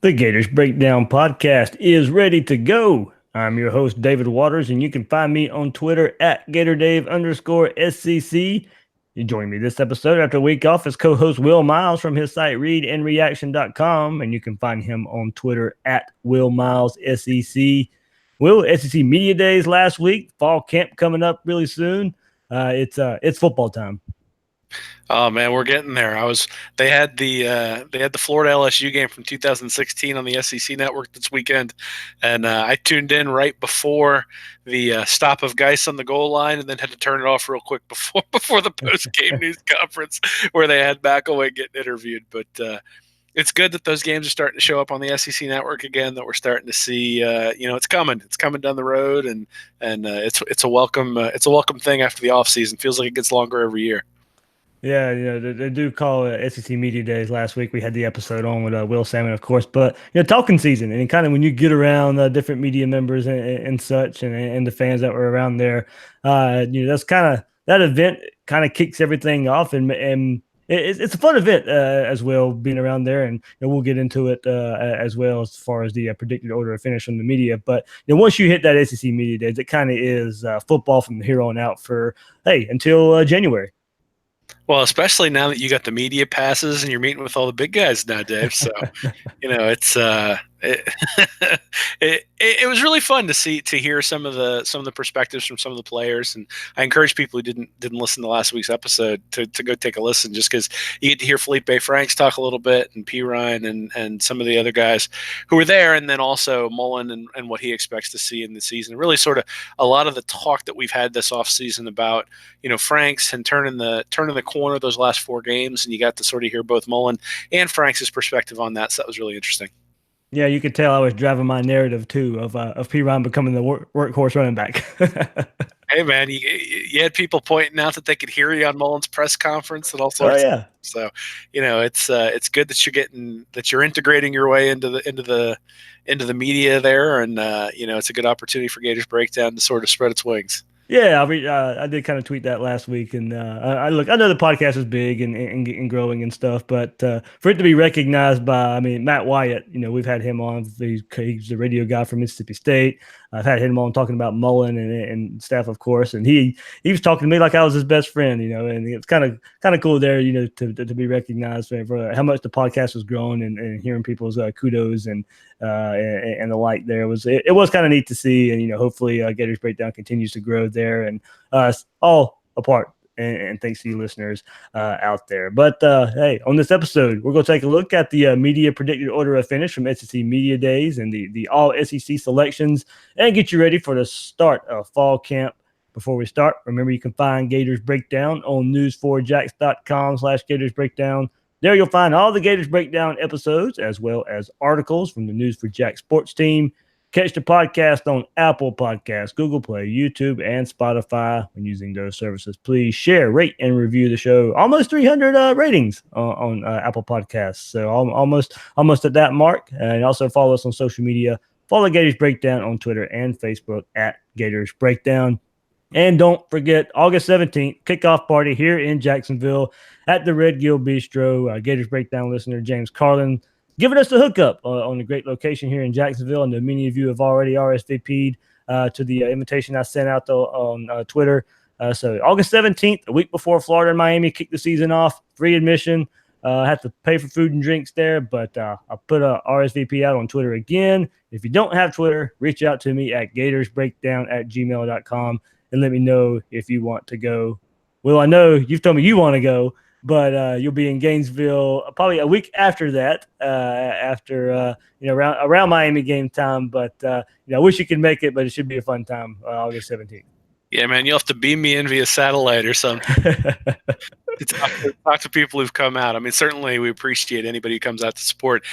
The Gators Breakdown podcast is ready to go. I'm your host, David Waters, and you can find me on Twitter at GatorDave_SCC. You join me this episode after a week off as co-host Will Miles from his site readandreaction.com, and you can find him on Twitter at WillMilesSEC. Will, SEC Media Days last week, fall camp coming up really soon. It's football time. Oh man, we're getting there. They had the Florida LSU game from 2016 on the SEC network this weekend, and I tuned in right before the stop of Geis on the goal line, and then had to turn it off real quick before the post game news conference where they had McElwain getting interviewed. But it's good that those games are starting to show up on the SEC network again. That we're starting to see, it's coming. It's coming down the road, and it's a welcome thing after the offseason. Feels like it gets longer every year. Yeah, they do call it SEC Media Days. Last week we had the episode on with Will Salmon, of course, but talking season and kind of when you get around different media members and such and the fans that were around there, that's kind of that event kind of kicks everything off and it's a fun event as well being around there, and we'll get into it as well as far as the predicted order of finish from the media. But once you hit that SEC Media Days, it kind of is football from here on out for until January. Well, especially now that you got the media passes and you're meeting with all the big guys now, Dave. So, it's it was really fun to hear some of the perspectives from some of the players, and I encourage people who didn't listen to last week's episode to go take a listen, just because you get to hear Felipe Franks talk a little bit, and P. Ryan and some of the other guys who were there, and then also Mullen and what he expects to see in the season. Really, sort of a lot of the talk that we've had this offseason about Franks and turning the corner those last four games, and you got to sort of hear both Mullen and Franks' perspective on that. So that was really interesting. Yeah, you could tell I was driving my narrative too of P. Ryan becoming the workhorse running back. Hey man, you had people pointing out that they could hear you on Mullen's press conference and all sorts. Oh yeah. So it's good that you're integrating your way into the media there, and it's a good opportunity for Gators Breakdown to sort of spread its wings. Yeah, I did kind of tweet that last week, and I know the podcast is big and growing and stuff, but for it to be recognized by, Matt Wyatt, we've had him on. He's the radio guy from Mississippi State. I've had him on talking about Mullen and staff, of course, and he was talking to me like I was his best friend, and it's kind of cool there, to be recognized for how much the podcast was growing and hearing people's kudos and the like. There it was kind of neat to see, and hopefully Gators Breakdown continues to grow there and us all apart. And thanks to you listeners out there. But hey, on this episode, we're going to take a look at the media predicted order of finish from SEC Media Days and the all SEC selections, and get you ready for the start of fall camp. Before we start, remember you can find Gators Breakdown on news4jax.com/Gators Breakdown. There you'll find all the Gators Breakdown episodes as well as articles from the News for Jax sports team. Catch the podcast on Apple Podcasts, Google Play, YouTube, and Spotify. When using those services, please share, rate, and review the show. Almost 300 ratings on Apple Podcasts, so almost at that mark. And also follow us on social media. Follow Gators Breakdown on Twitter and Facebook at Gators Breakdown. And don't forget, August 17th, kickoff party here in Jacksonville at the Red Gill Bistro. Gators Breakdown listener James Carlin giving us the hookup on a great location here in Jacksonville. And many of you have already RSVP'd to the invitation I sent out on Twitter. So August 17th, a week before Florida and Miami kick the season off, free admission. Have to pay for food and drinks there, but I'll put a RSVP out on Twitter again. If you don't have Twitter, reach out to me at gatorsbreakdown@gmail.com and let me know if you want to go. Well, I know you've told me you want to go, but you'll be in Gainesville probably a week after that, around Miami game time. But I wish you could make it, but it should be a fun time, August 17th. Yeah, man, you'll have to beam me in via satellite or something. Talk to people who've come out. Certainly we appreciate anybody who comes out to support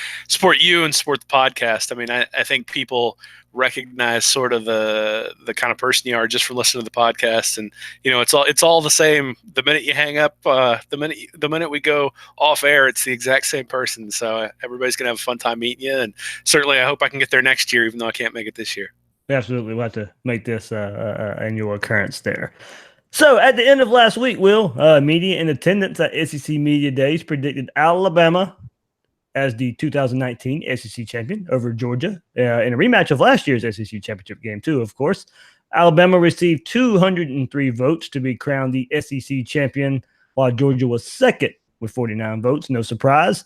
you and support the podcast. I think people recognize sort of the kind of person you are just from listening to the podcast, and it's all the same. The minute you hang up, the minute we go off air, it's the exact same person. So everybody's gonna have a fun time meeting you, and certainly I hope I can get there next year, even though I can't make it this year. Absolutely, we'll have to make this annual occurrence there. So at the end of last week, Will, media in attendance at SEC Media Days predicted Alabama as the 2019 SEC champion over Georgia in a rematch of last year's SEC championship game, too, of course. Alabama received 203 votes to be crowned the SEC champion, while Georgia was second with 49 votes. No surprise.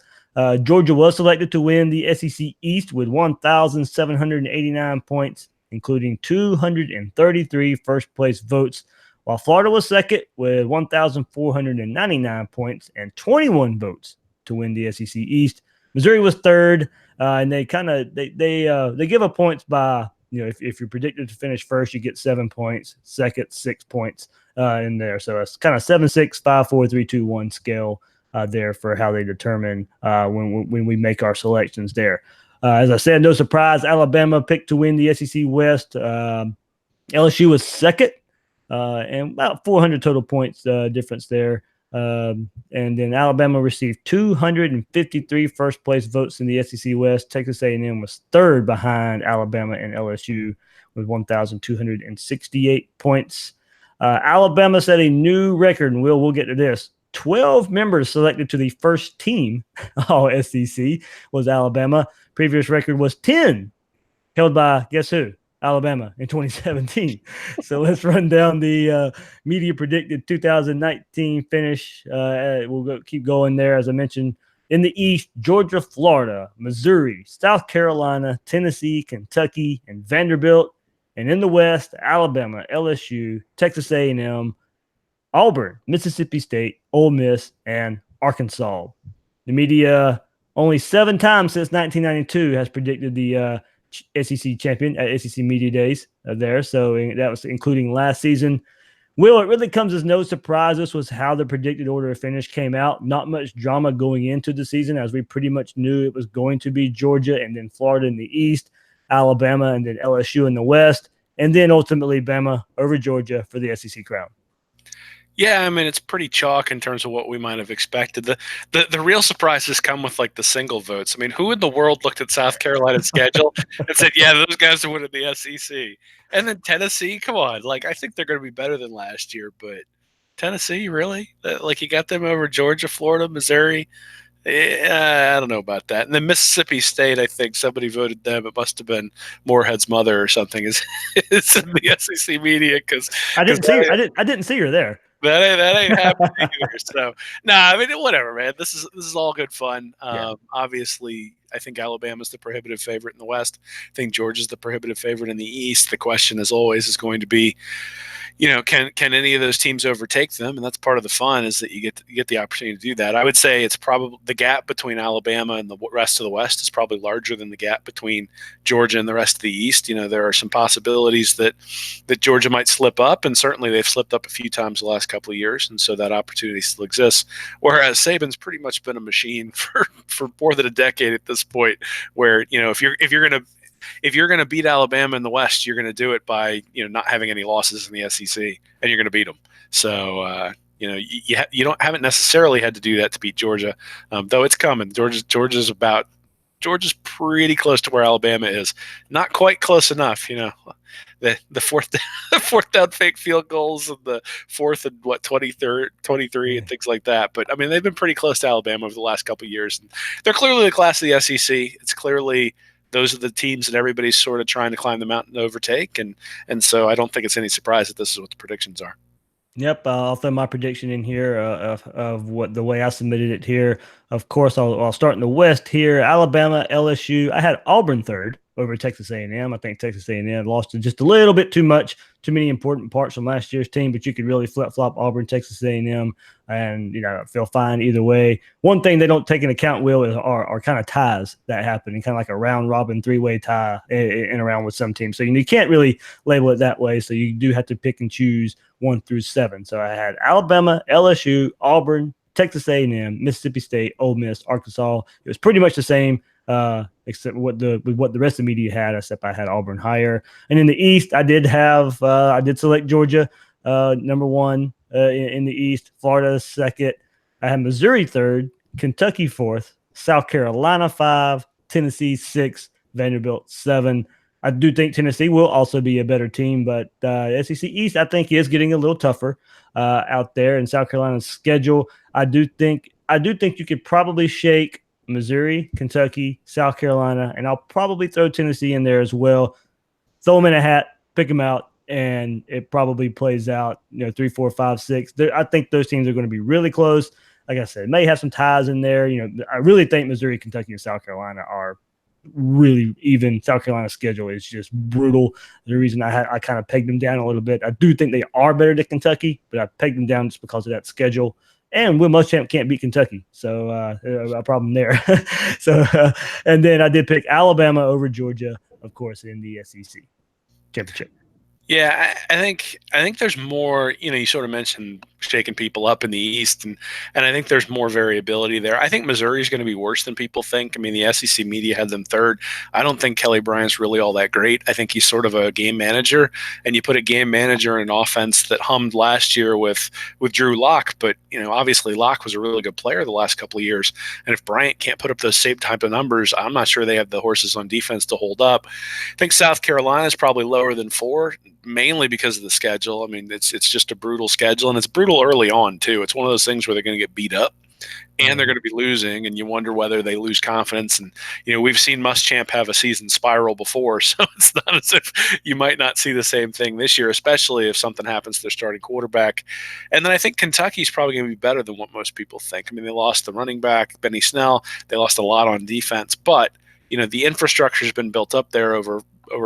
Georgia was selected to win the SEC East with 1,789 points, including 233 first place votes, while Florida was second with 1,499 points and 21 votes to win the SEC East. Missouri was third, and they give up points by, if you're predicted to finish first, you get 7 points, second 6 points in there. So it's kind of 7-6, 5-4, 3-2-1 scale there for how they determine when we make our selections there. As I said, no surprise, Alabama picked to win the SEC West. LSU was second, and about 400 total points difference there. And then Alabama received 253 first place votes in the SEC West. Texas A&M was third behind Alabama and LSU with 1,268 points. Alabama set a new record, and we'll get to this. 12 members selected to the first team all SEC was Alabama. Previous record was 10, held by, guess who? Alabama in 2017. So let's run down the media predicted 2019 finish. We'll keep going there. As I mentioned, in the East, Georgia, Florida, Missouri, South Carolina, Tennessee, Kentucky, and Vanderbilt. And in the West, Alabama, LSU, Texas A&M, Auburn, Mississippi State, Ole Miss, and Arkansas. The media only 7 times since 1992 has predicted the SEC champion at SEC Media Days there. So that was including last season. Will, it really comes as no surprise. This was how the predicted order of finish came out. Not much drama going into the season, as we pretty much knew it was going to be Georgia and then Florida in the East, Alabama, and then LSU in the West, and then ultimately Bama over Georgia for the SEC crown. Yeah, I mean, it's pretty chalk in terms of what we might have expected. The real surprises come with like the single votes. I mean, who in the world looked at South Carolina's schedule and said, yeah, those guys are winning the SEC? And then Tennessee, come on. Like, I think they're going to be better than last year, but Tennessee, really? Like, you got them over Georgia, Florida, Missouri? I don't know about that. And then Mississippi State, I think somebody voted them. It must have been Moorhead's mother or something. Is in the SEC media because I didn't see her there. That ain't happening either. So, I mean, whatever, man. This is all good fun. Obviously, I think Alabama's the prohibitive favorite in the West. I think Georgia's the prohibitive favorite in the East. The question, as always, is going to be, can any of those teams overtake them? And that's part of the fun, is that you get the opportunity to do that. I would say it's probably the gap between Alabama and the rest of the West is probably larger than the gap between Georgia and the rest of the East. There are some possibilities that Georgia might slip up, and certainly they've slipped up a few times the last couple of years, and so that opportunity still exists. Whereas Saban's pretty much been a machine for more than a decade at this point, where if you're gonna beat Alabama in the West, you're gonna do it by not having any losses in the SEC, and you're gonna beat them. So you haven't necessarily had to do that to beat Georgia, though it's coming. Georgia's pretty close to where Alabama is. Not quite close enough, The fourth down fake field goals and the fourth and 23 and things like that. But I mean, they've been pretty close to Alabama over the last couple of years, and they're clearly the class of the SEC. It's clearly those are the teams that everybody's sort of trying to climb the mountain to overtake, and so I don't think it's any surprise that this is what the predictions are. Yep, I'll throw my prediction in here of what the way I submitted it here. Of course, I'll start in the West here. Alabama, LSU. I had Auburn third over Texas A&M. I think Texas A&M lost just a little bit too many important parts from last year's team, but you could really flip-flop Auburn, Texas A&M, and feel fine either way. One thing they don't take into account, Will, are kind of ties that happen, and kind of like a round-robin three-way tie in around with some teams. So you can't really label it that way, so you do have to pick and choose 1 through 7. So I had Alabama, LSU, Auburn, Texas A&M, Mississippi State, Ole Miss, Arkansas. It was pretty much the same, except what the rest of the media had, except I had Auburn higher. And in the East, I did select Georgia number 1 in the East, Florida second. I had Missouri third, Kentucky fourth, South Carolina 5, Tennessee 6, Vanderbilt 7. I do think Tennessee will also be a better team, but SEC East, I think, is getting a little tougher out there. In South Carolina's schedule, I do think you could probably shake Missouri, Kentucky, South Carolina, and I'll probably throw Tennessee in there as well. Throw them in a hat, pick them out, and it probably plays out, 3, 4, 5, 6. I think those teams are going to be really close. Like I said, may have some ties in there. I really think Missouri, Kentucky, and South Carolina are really even. South Carolina's schedule is just brutal. The reason I kind of pegged them down a little bit, I do think they are better than Kentucky, but I pegged them down just because of that schedule. And Will Muschamp can't beat Kentucky, so a problem there. And then I did pick Alabama over Georgia, of course, in the SEC championship. Yeah, I think there's more. You sort of mentioned shaking people up in the East, and I think there's more variability there. I think Missouri is going to be worse than people think. I mean, the SEC media had them third. I don't think Kelly Bryant's really all that great. I think he's sort of a game manager, and you put a game manager in an offense that hummed last year with Drew Lock, but obviously Lock was a really good player the last couple of years, and if Bryant can't put up those same type of numbers, I'm not sure they have the horses on defense to hold up. I think South Carolina is probably lower than 4. Mainly because of the schedule. I mean, it's just a brutal schedule, and it's brutal early on too. It's one of those things where they're going to get beat up, and they're going to be losing, and you wonder whether they lose confidence. And we've seen Muschamp have a season spiral before, so it's not as if you might not see the same thing this year, especially if something happens to their starting quarterback. And then I think Kentucky's probably going to be better than what most people think. I mean, they lost the running back Benny Snell. They lost a lot on defense, but the infrastructure has been built up there over a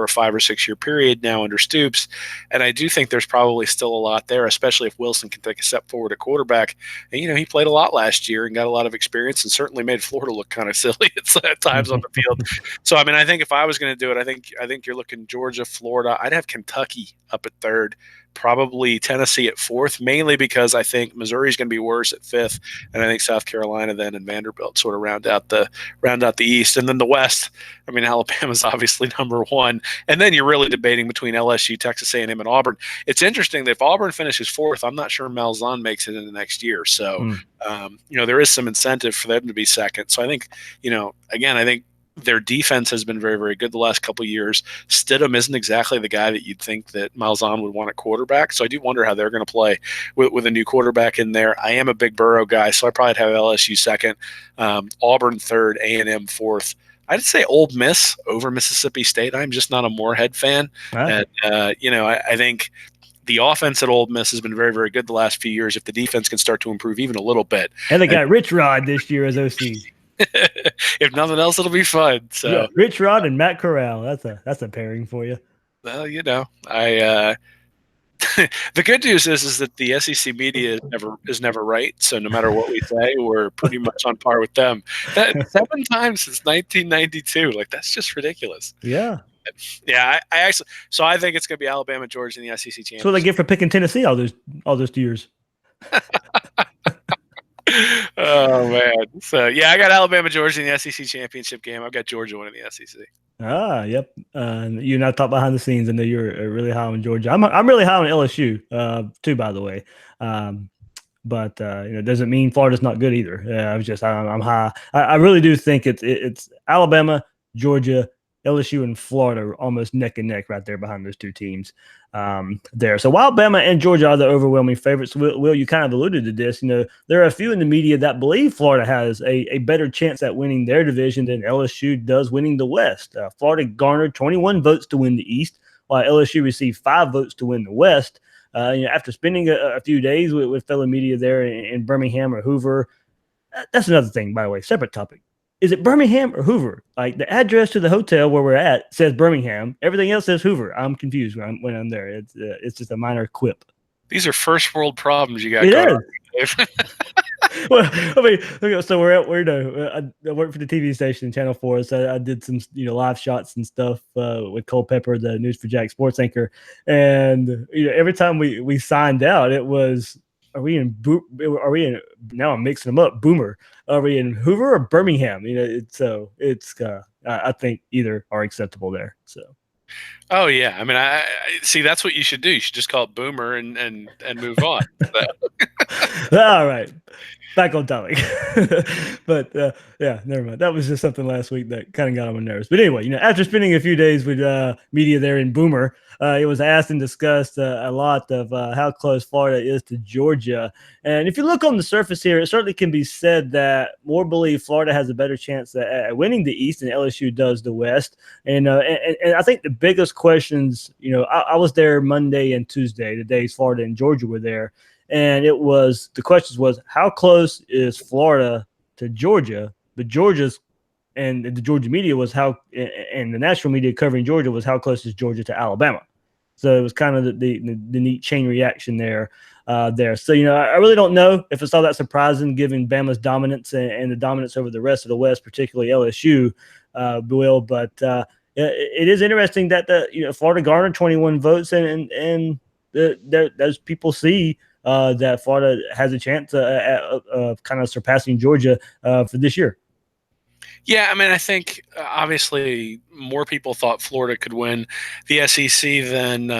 5 or 6 year period now under Stoops. And I do think there's probably still a lot there, especially if Wilson can take a step forward at quarterback. And, he played a lot last year and got a lot of experience and certainly made Florida look kind of silly at times on the field. So, I mean, I think if I was going to do it, I think you're looking Georgia, Florida. I'd have Kentucky up at 3rd. Probably Tennessee at 4th, mainly because I think Missouri is going to be worse at 5th, and I think South Carolina then and Vanderbilt sort of round out the East, and then the West. I mean, Alabama's obviously number 1, and then you're really debating between LSU, Texas A&M, and Auburn. It's interesting that if Auburn finishes 4th, I'm not sure Malzahn makes it in the next year. So, there is some incentive for them to be 2nd. So I think, again, I think their defense has been very, very good the last couple of years. Stidham isn't exactly the guy that you'd think that Malzahn would want at quarterback. So I do wonder how they're going to play with a new quarterback in there. I am a big Burrow guy, so I probably have LSU 2nd, Auburn 3rd, A&M 4th. I'd say Ole Miss over Mississippi State. I'm just not a Moorhead fan. And, I think the offense at Ole Miss has been very, very good the last few years. If the defense can start to improve even a little bit. And they got Rich Rod this year as OC. If nothing else, it'll be fun. So yeah, Rich Rod and Matt Corral. That's a pairing for you. Well, I the good news is that the SEC media is never right. So no matter what we say, we're pretty much on par with them. That 7 times since 1992, like that's just ridiculous. Yeah. Yeah, I actually. So I think it's going to be Alabama, Georgia in the SEC championship. That's what they get for picking Tennessee all those years. Oh man! So yeah, I got Alabama, Georgia in the SEC championship game. I've got Georgia winning the SEC. Yep. You and I talk behind the scenes. I know you're really high on Georgia. I'm really high on LSU too, by the way. But it doesn't mean Florida's not good either. I'm high. I really do think it's Alabama, Georgia, LSU, and Florida are almost neck and neck right there behind those 2 teams there. So while Alabama and Georgia are the overwhelming favorites, Will, you kind of alluded to this. There are a few in the media that believe Florida has a better chance at winning their division than LSU does winning the West. Florida garnered 21 votes to win the East, while LSU received 5 votes to win the West. After spending a few days with fellow media there in Birmingham or Hoover, that's another thing, by the way, separate topic. Is it Birmingham or Hoover? Like the address to the hotel where we're at says Birmingham. Everything else says Hoover. I'm confused when I'm there. It's just a minor quip. These are first world problems you got going on. Well, I mean, so we're I work for the TV station, Channel 4. So I did some, live shots and stuff with Cole Pepper, the News4Jax sports anchor. And, every time we signed out, it was, now I'm mixing them up. Boomer. Are we in Hoover or Birmingham? I think either are acceptable there. So. Oh yeah, I mean, I see. That's what you should do. You should just call it Boomer and move on. All right. back on topic. But yeah, never mind. That was just something last week that kind of got on my nerves. But anyway, after spending a few days with media there in Boomer, it was asked and discussed a lot of how close Florida is to Georgia. And if you look on the surface here, it certainly can be said that more believe Florida has a better chance at winning the East than LSU does the West. And I think the biggest questions, I was there Monday and Tuesday, the days Florida and Georgia were there. And the questions was, how close is Florida to Georgia? But Georgia's and the Georgia media was and the national media covering Georgia was how close is Georgia to Alabama? So it was kind of the neat chain reaction there. So, I really don't know if it's all that surprising given Bama's dominance and the dominance over the rest of the West, particularly LSU, Will. But it is interesting that Florida garnered 21 votes and those people see that Florida has a chance of kind of surpassing Georgia for this year. Yeah, I mean, I think obviously more people thought Florida could win the SEC than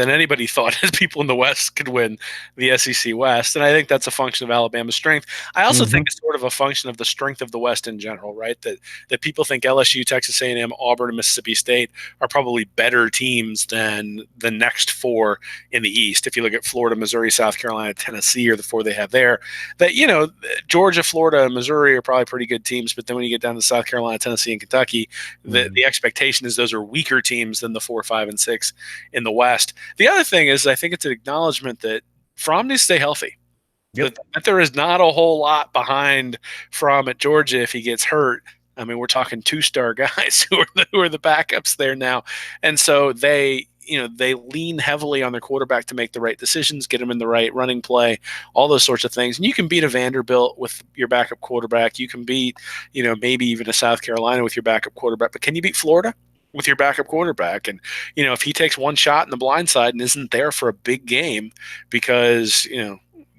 anybody thought people in the West could win the SEC West, and I think that's a function of Alabama's strength. I also think it's sort of a function of the strength of the West in general, right? That people think LSU, Texas A&M, Auburn, and Mississippi State are probably better teams than the next four in the East. If you look at Florida, Missouri, South Carolina, Tennessee, or the four they have there, that Georgia, Florida, and Missouri are probably pretty good teams, but then when you get down to South Carolina, Tennessee, and Kentucky, the expectation is those are weaker teams than the 4, 5, and 6 in the West. The other thing is I think it's an acknowledgement that Fromm needs to stay healthy. Yep. That there is not a whole lot behind Fromm at Georgia if he gets hurt. I mean, we're talking 2-star guys who are the backups there now, and so they lean heavily on their quarterback to make the right decisions, get them in the right running play, all those sorts of things. And you can beat a Vanderbilt with your backup quarterback. You can beat, maybe even a South Carolina with your backup quarterback. But can you beat Florida with your backup quarterback? And, if he takes one shot in the blind side and isn't there for a big game because,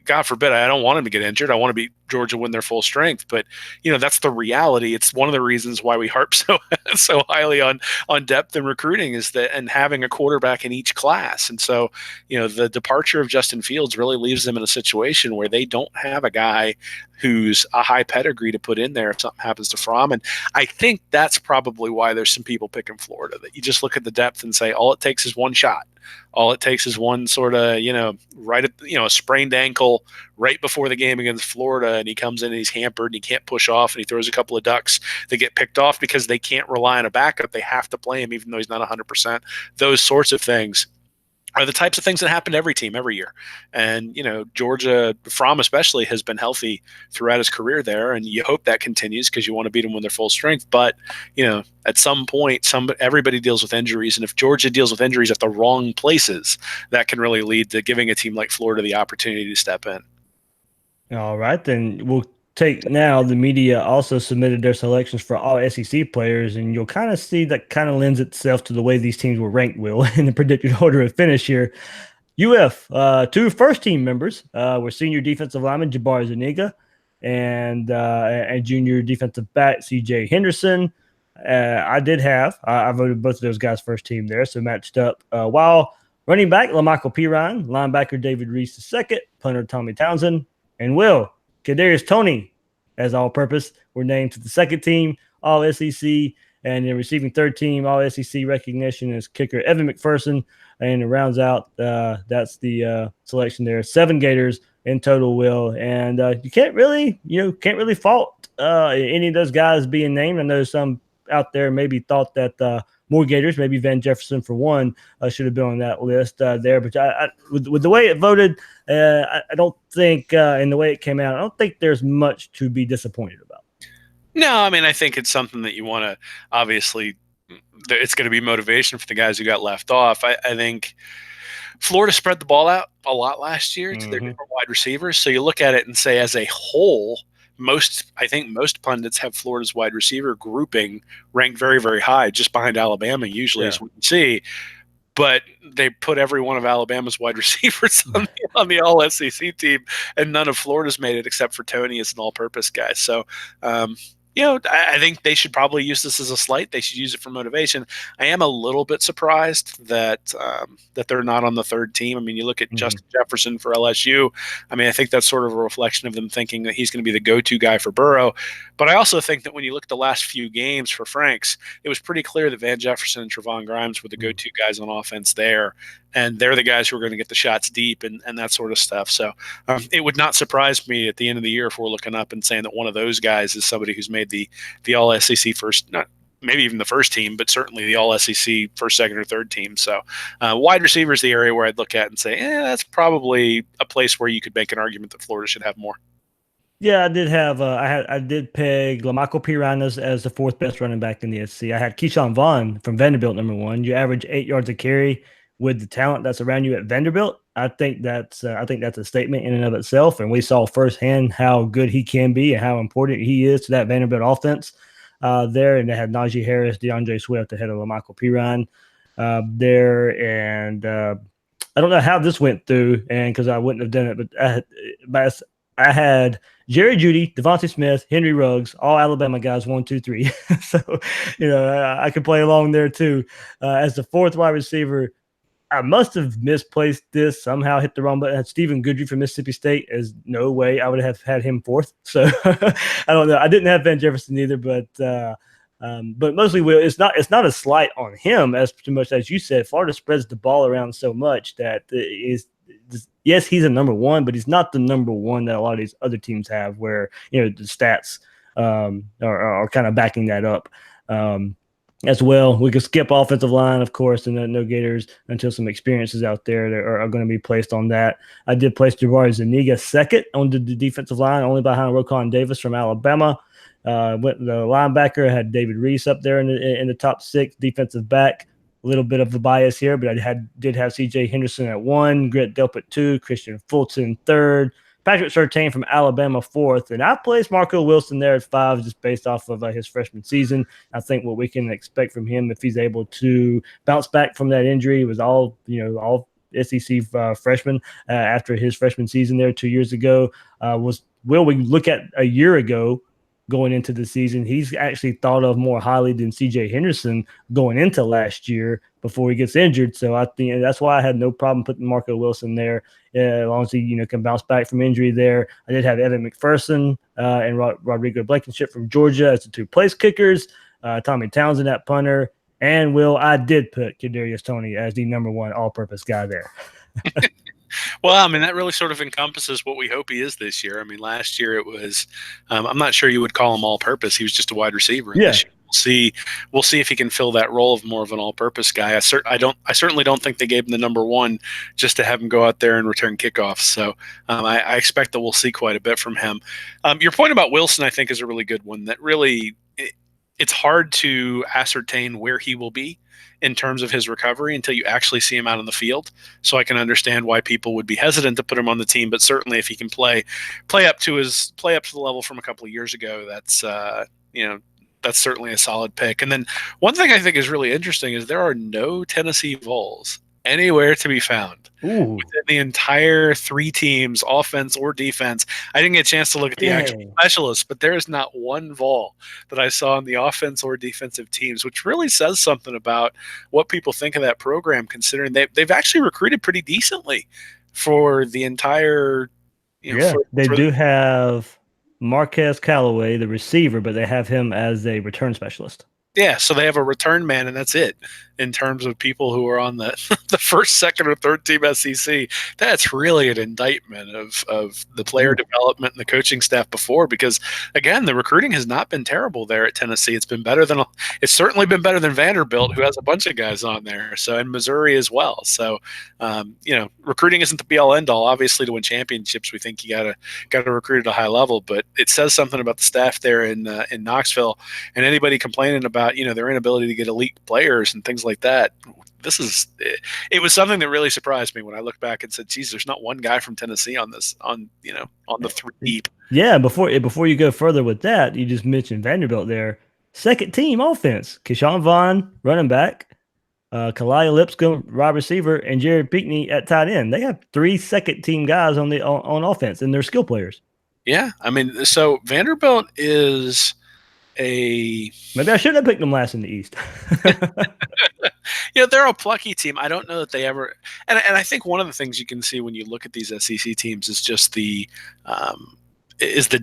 God forbid, I don't want him to get injured. I want to beat Georgia when they're full strength. But, that's the reality. It's one of the reasons why we harp so highly on depth and recruiting and having a quarterback in each class. And so, the departure of Justin Fields really leaves them in a situation where they don't have a guy who's a high pedigree to put in there if something happens to Fromm. And I think that's probably why there's some people picking Florida, that you just look at the depth and say, all it takes is one shot. All it takes is one sort of, right at, a sprained ankle right before the game against Florida, and he comes in and he's hampered and he can't push off, and he throws a couple of ducks that get picked off because they can't rely on a backup. They have to play him even though he's not 100%. Those sorts of things are the types of things that happen to every team every year. And, Georgia, Fromm especially, has been healthy throughout his career there, and you hope that continues because you want to beat them when they're full strength. But, at some point, everybody deals with injuries, and if Georgia deals with injuries at the wrong places, that can really lead to giving a team like Florida the opportunity to step in. All right, then we'll take now. The media also submitted their selections for all SEC players, and you'll kind of see that kind of lends itself to the way these teams were ranked, Will, in the predicted order of finish here. UF, 2 first-team members were senior defensive lineman Jabari Zuniga and junior defensive back C.J. Henderson. I voted both of those guys first team there, so matched up. While running back LaMichael Pirine, linebacker David Reese II, punter Tommy Townsend, and Will Kadarius Toney as all-purpose were named to the second team All SEC, and in receiving third team All SEC recognition is kicker Evan McPherson, and it rounds out that's the selection there. 7 Gators in total, Will, and you can't really fault any of those guys being named. I know some out there maybe thought that more Gators, maybe Van Jefferson for one, should have been on that list there. But with the way it voted, I don't think, in the way it came out, I don't think there's much to be disappointed about. No, I mean, I think it's something that you want to, obviously, it's going to be motivation for the guys who got left off. I think Florida spread the ball out a lot last year to their different wide receivers. So you look at it and say, as a whole, I think most pundits have Florida's wide receiver grouping ranked very, very high, just behind Alabama, usually, as we can see. But they put every one of Alabama's wide receivers on the All SEC team, and none of Florida's made it except for Toney as an all-purpose guy. So, I think they should probably use this as a slight. They should use it for motivation. I am a little bit surprised that they're not on the third team. I mean, you look at Mhm. Justin Jefferson for LSU. I mean, I think that's sort of a reflection of them thinking that he's going to be the go-to guy for Burrow. But I also think that when you look at the last few games for Franks, it was pretty clear that Van Jefferson and Trevon Grimes were the go-to guys on offense there, and they're the guys who are going to get the shots deep and that sort of stuff. So it would not surprise me at the end of the year if we're looking up and saying that one of those guys is somebody who's made the All SEC first, not maybe even the first team, but certainly the All SEC first, second, or third team. So wide receiver is the area where I'd look at and say, that's probably a place where you could make an argument that Florida should have more. Yeah, I did have I did peg Lamichael Pirine as the fourth best running back in the SEC. I had Keyshawn Vaughn from Vanderbilt number one. You average 8 yards a carry with the talent that's around you at Vanderbilt. I think that's a statement in and of itself. And we saw firsthand how good he can be and how important he is to that Vanderbilt offense there. And they had Najee Harris, DeAndre Swift ahead of Lamichael Pirine there, and I don't know how this went through, and because I wouldn't have done it, but I had Jerry Jeudy, Devontae Smith, Henry Ruggs, all Alabama guys, 1, 2, 3. So, I could play along there too. As the fourth wide receiver, I must have misplaced this, somehow hit the wrong button. I had Stephen Goodry from Mississippi State. As no way I would have had him fourth. So I don't know. I didn't have Van Jefferson either, but mostly Will. It's not a slight on him as much as you said. Florida spreads the ball around so much that is. Yes, he's a number one, but he's not the number one that a lot of these other teams have, where the stats are kind of backing that up. As well, we could skip offensive line, of course, and no Gators until some experiences out there that are going to be placed on that. I did place Jabari Zuniga second on the defensive line, only behind Roquan Davis from Alabama. The linebacker had David Reese up there in the top six. Defensive back, a little bit of a bias here, but I did have C.J. Henderson at one, Grant Delp at two, Christian Fulton third, Patrick Surtain from Alabama fourth, and I placed Marco Wilson there at five just based off of his freshman season. I think what we can expect from him if he's able to bounce back from that injury was all SEC freshman after his freshman season there 2 years ago. We look at a year ago going into the season, he's actually thought of more highly than CJ Henderson going into last year before he gets injured. So I think that's why I had no problem putting Marco Wilson there, as long as he can bounce back from injury there. I did have Evan McPherson and Rodrigo Blankenship from Georgia as the two place kickers, Tommy Townsend at punter, and I did put Kadarius Toney as the number one all-purpose guy there. Well, I mean, that really sort of encompasses what we hope he is this year. I mean, last year it was, I'm not sure you would call him all purpose. He was just a wide receiver. Yeah. This year, we'll see if he can fill that role of more of an all purpose guy. I certainly don't think they gave him the number one just to have him go out there and return kickoffs. So I expect that we'll see quite a bit from him. Your point about Wilson, I think, is a really good one. That really, it's hard to ascertain where he will be in terms of his recovery until you actually see him out on the field. So I can understand why people would be hesitant to put him on the team, but certainly if he can play up to the level from a couple of years ago, that's certainly a solid pick. And then one thing I think is really interesting is there are no Tennessee Vols anywhere to be found within the entire three teams, offense or defense. I didn't get a chance to look at the actual specialists, but there is not one Vol that I saw on the offense or defensive teams, which really says something about what people think of that program, considering they've actually recruited pretty decently for the entire. They do have Marquez Callaway, the receiver, but they have him as a return specialist. Yeah, so they have a return man, and that's it in terms of people who are on the the first, second, or third team SEC. That's really an indictment of the player development and the coaching staff before, because again, the recruiting has not been terrible there at Tennessee. It's certainly been better than Vanderbilt, who has a bunch of guys on there. So, and Missouri as well. So, recruiting isn't the be all end all. Obviously, to win championships, we think you gotta recruit at a high level. But it says something about the staff there in Knoxville, and anybody complaining about their inability to get elite players and things like that. It was something that really surprised me when I looked back and said, geez, there's not one guy from Tennessee on the three deep. Yeah. Before you go further with that, you just mentioned Vanderbilt there. Second team offense, Keyshawn Vaughn, running back, Kalia Lipscomb, wide receiver, and Jared Pinkney at tight end. They have 3 second team guys on offense, and they're skill players. Yeah. I mean, so Vanderbilt is a Maybe I shouldn't have picked them last in the East. they're a plucky team. I don't know that they ever, and I think one of the things you can see when you look at these SEC teams is just the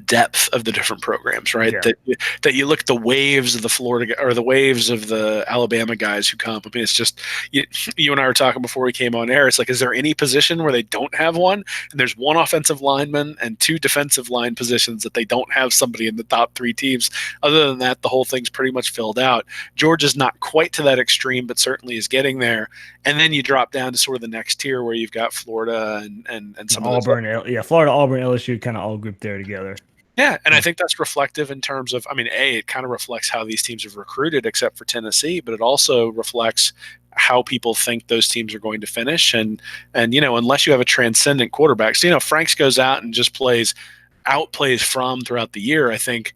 depth of the different programs, right? Yeah. That you look at the waves of the Florida or the waves of the Alabama guys who come. I mean, it's just you and I were talking before we came on air. It's like, is there any position where they don't have one? And there's one offensive lineman and two defensive line positions that they don't have somebody in the top three teams. Other than that, the whole thing's pretty much filled out. Georgia's not quite to that extreme, but certainly is getting there. And then you drop down to sort of the next tier where you've got Florida and some of those. Auburn, yeah, Florida, Auburn, LSU kind of all grouped there together. Yeah, and I think that's reflective in terms of, I mean, it kind of reflects how these teams have recruited, except for Tennessee, but it also reflects how people think those teams are going to finish. And unless you have a transcendent quarterback, so Franks goes out and just outplays Fromm throughout the year. I think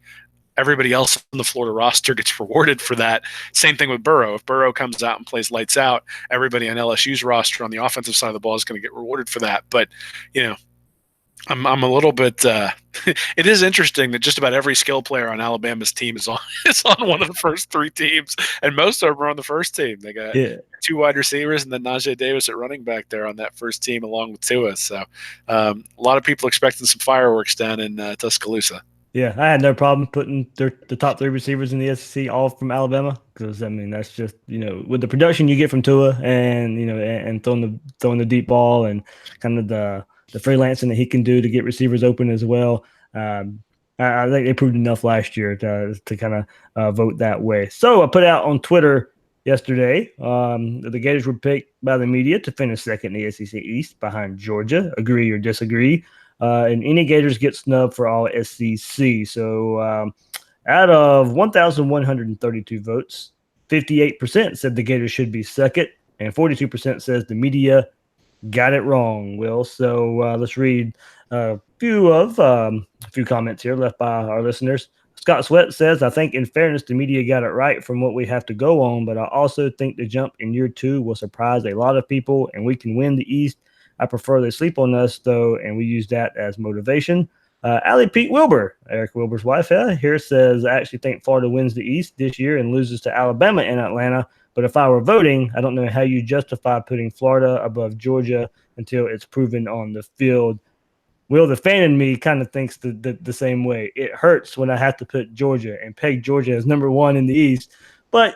everybody else on the Florida roster gets rewarded for that. Same thing with Burrow. If Burrow comes out and plays lights out, everybody on LSU's roster on the offensive side of the ball is going to get rewarded for that. But I'm a little bit. It is interesting that just about every skill player on Alabama's team is on one of the first three teams, and most of them are on the first team. They got two wide receivers and then Najee Davis at running back there on that first team, along with Tua. So a lot of people expecting some fireworks down in Tuscaloosa. Yeah, I had no problem putting the top three receivers in the SEC all from Alabama because I mean that's just with the production you get from Tua and and throwing the deep ball and kind of the freelancing that he can do to get receivers open as well. I think they proved enough last year to kind of vote that way. So I put out on Twitter yesterday the Gators were picked by the media to finish second in the SEC East behind Georgia. Agree or disagree? And any Gators get snubbed for all SEC. So out of 1,132 votes, 58% said the Gators should be second, and 42% says the media got it wrong, Will. So let's read a few comments here left by our listeners. Scott Sweat says, I think in fairness, the media got it right from what we have to go on, but I also think the jump in year two will surprise a lot of people, and we can win the East. I prefer they sleep on us, though, and we use that as motivation. Allie Pete Wilbur, Eric Wilbur's wife, here says, I actually think Florida wins the East this year and loses to Alabama in Atlanta. But if I were voting, I don't know how you justify putting Florida above Georgia until it's proven on the field. Will, the fan in me kind of thinks the same way. It hurts when I have to put Georgia and peg Georgia as number one in the East. But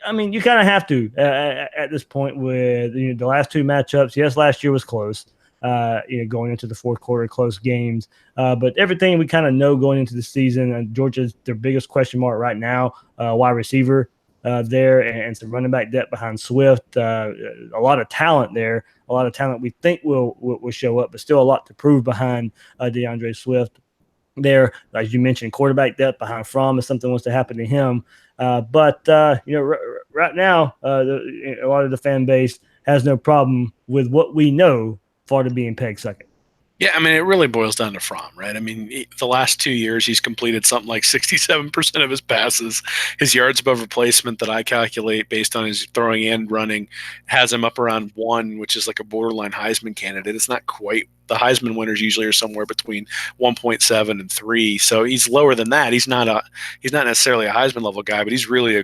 I mean, you kind of have to at this point with the last two matchups. Yes, last year was close. Going into the fourth quarter, close games. But everything we kind of know going into the season, and Georgia's their biggest question mark right now, wide receiver there, and some running back depth behind Swift. A lot of talent there. A lot of talent we think will show up, but still a lot to prove behind DeAndre Swift. There, as you mentioned, quarterback depth behind Fromm if something was to happen to him. But right now, a lot of the fan base has no problem with what we know Florida being pegged second. Yeah, I mean, it really boils down to Fromm, right? I mean, the last 2 years, he's completed something like 67% of his passes. His yards above replacement that I calculate based on his throwing and running has him up around 1, which is like a borderline Heisman candidate. It's not quite. The Heisman winners usually are somewhere between 1.7 and 3. So he's lower than that. He's not necessarily a Heisman level guy, but he's really a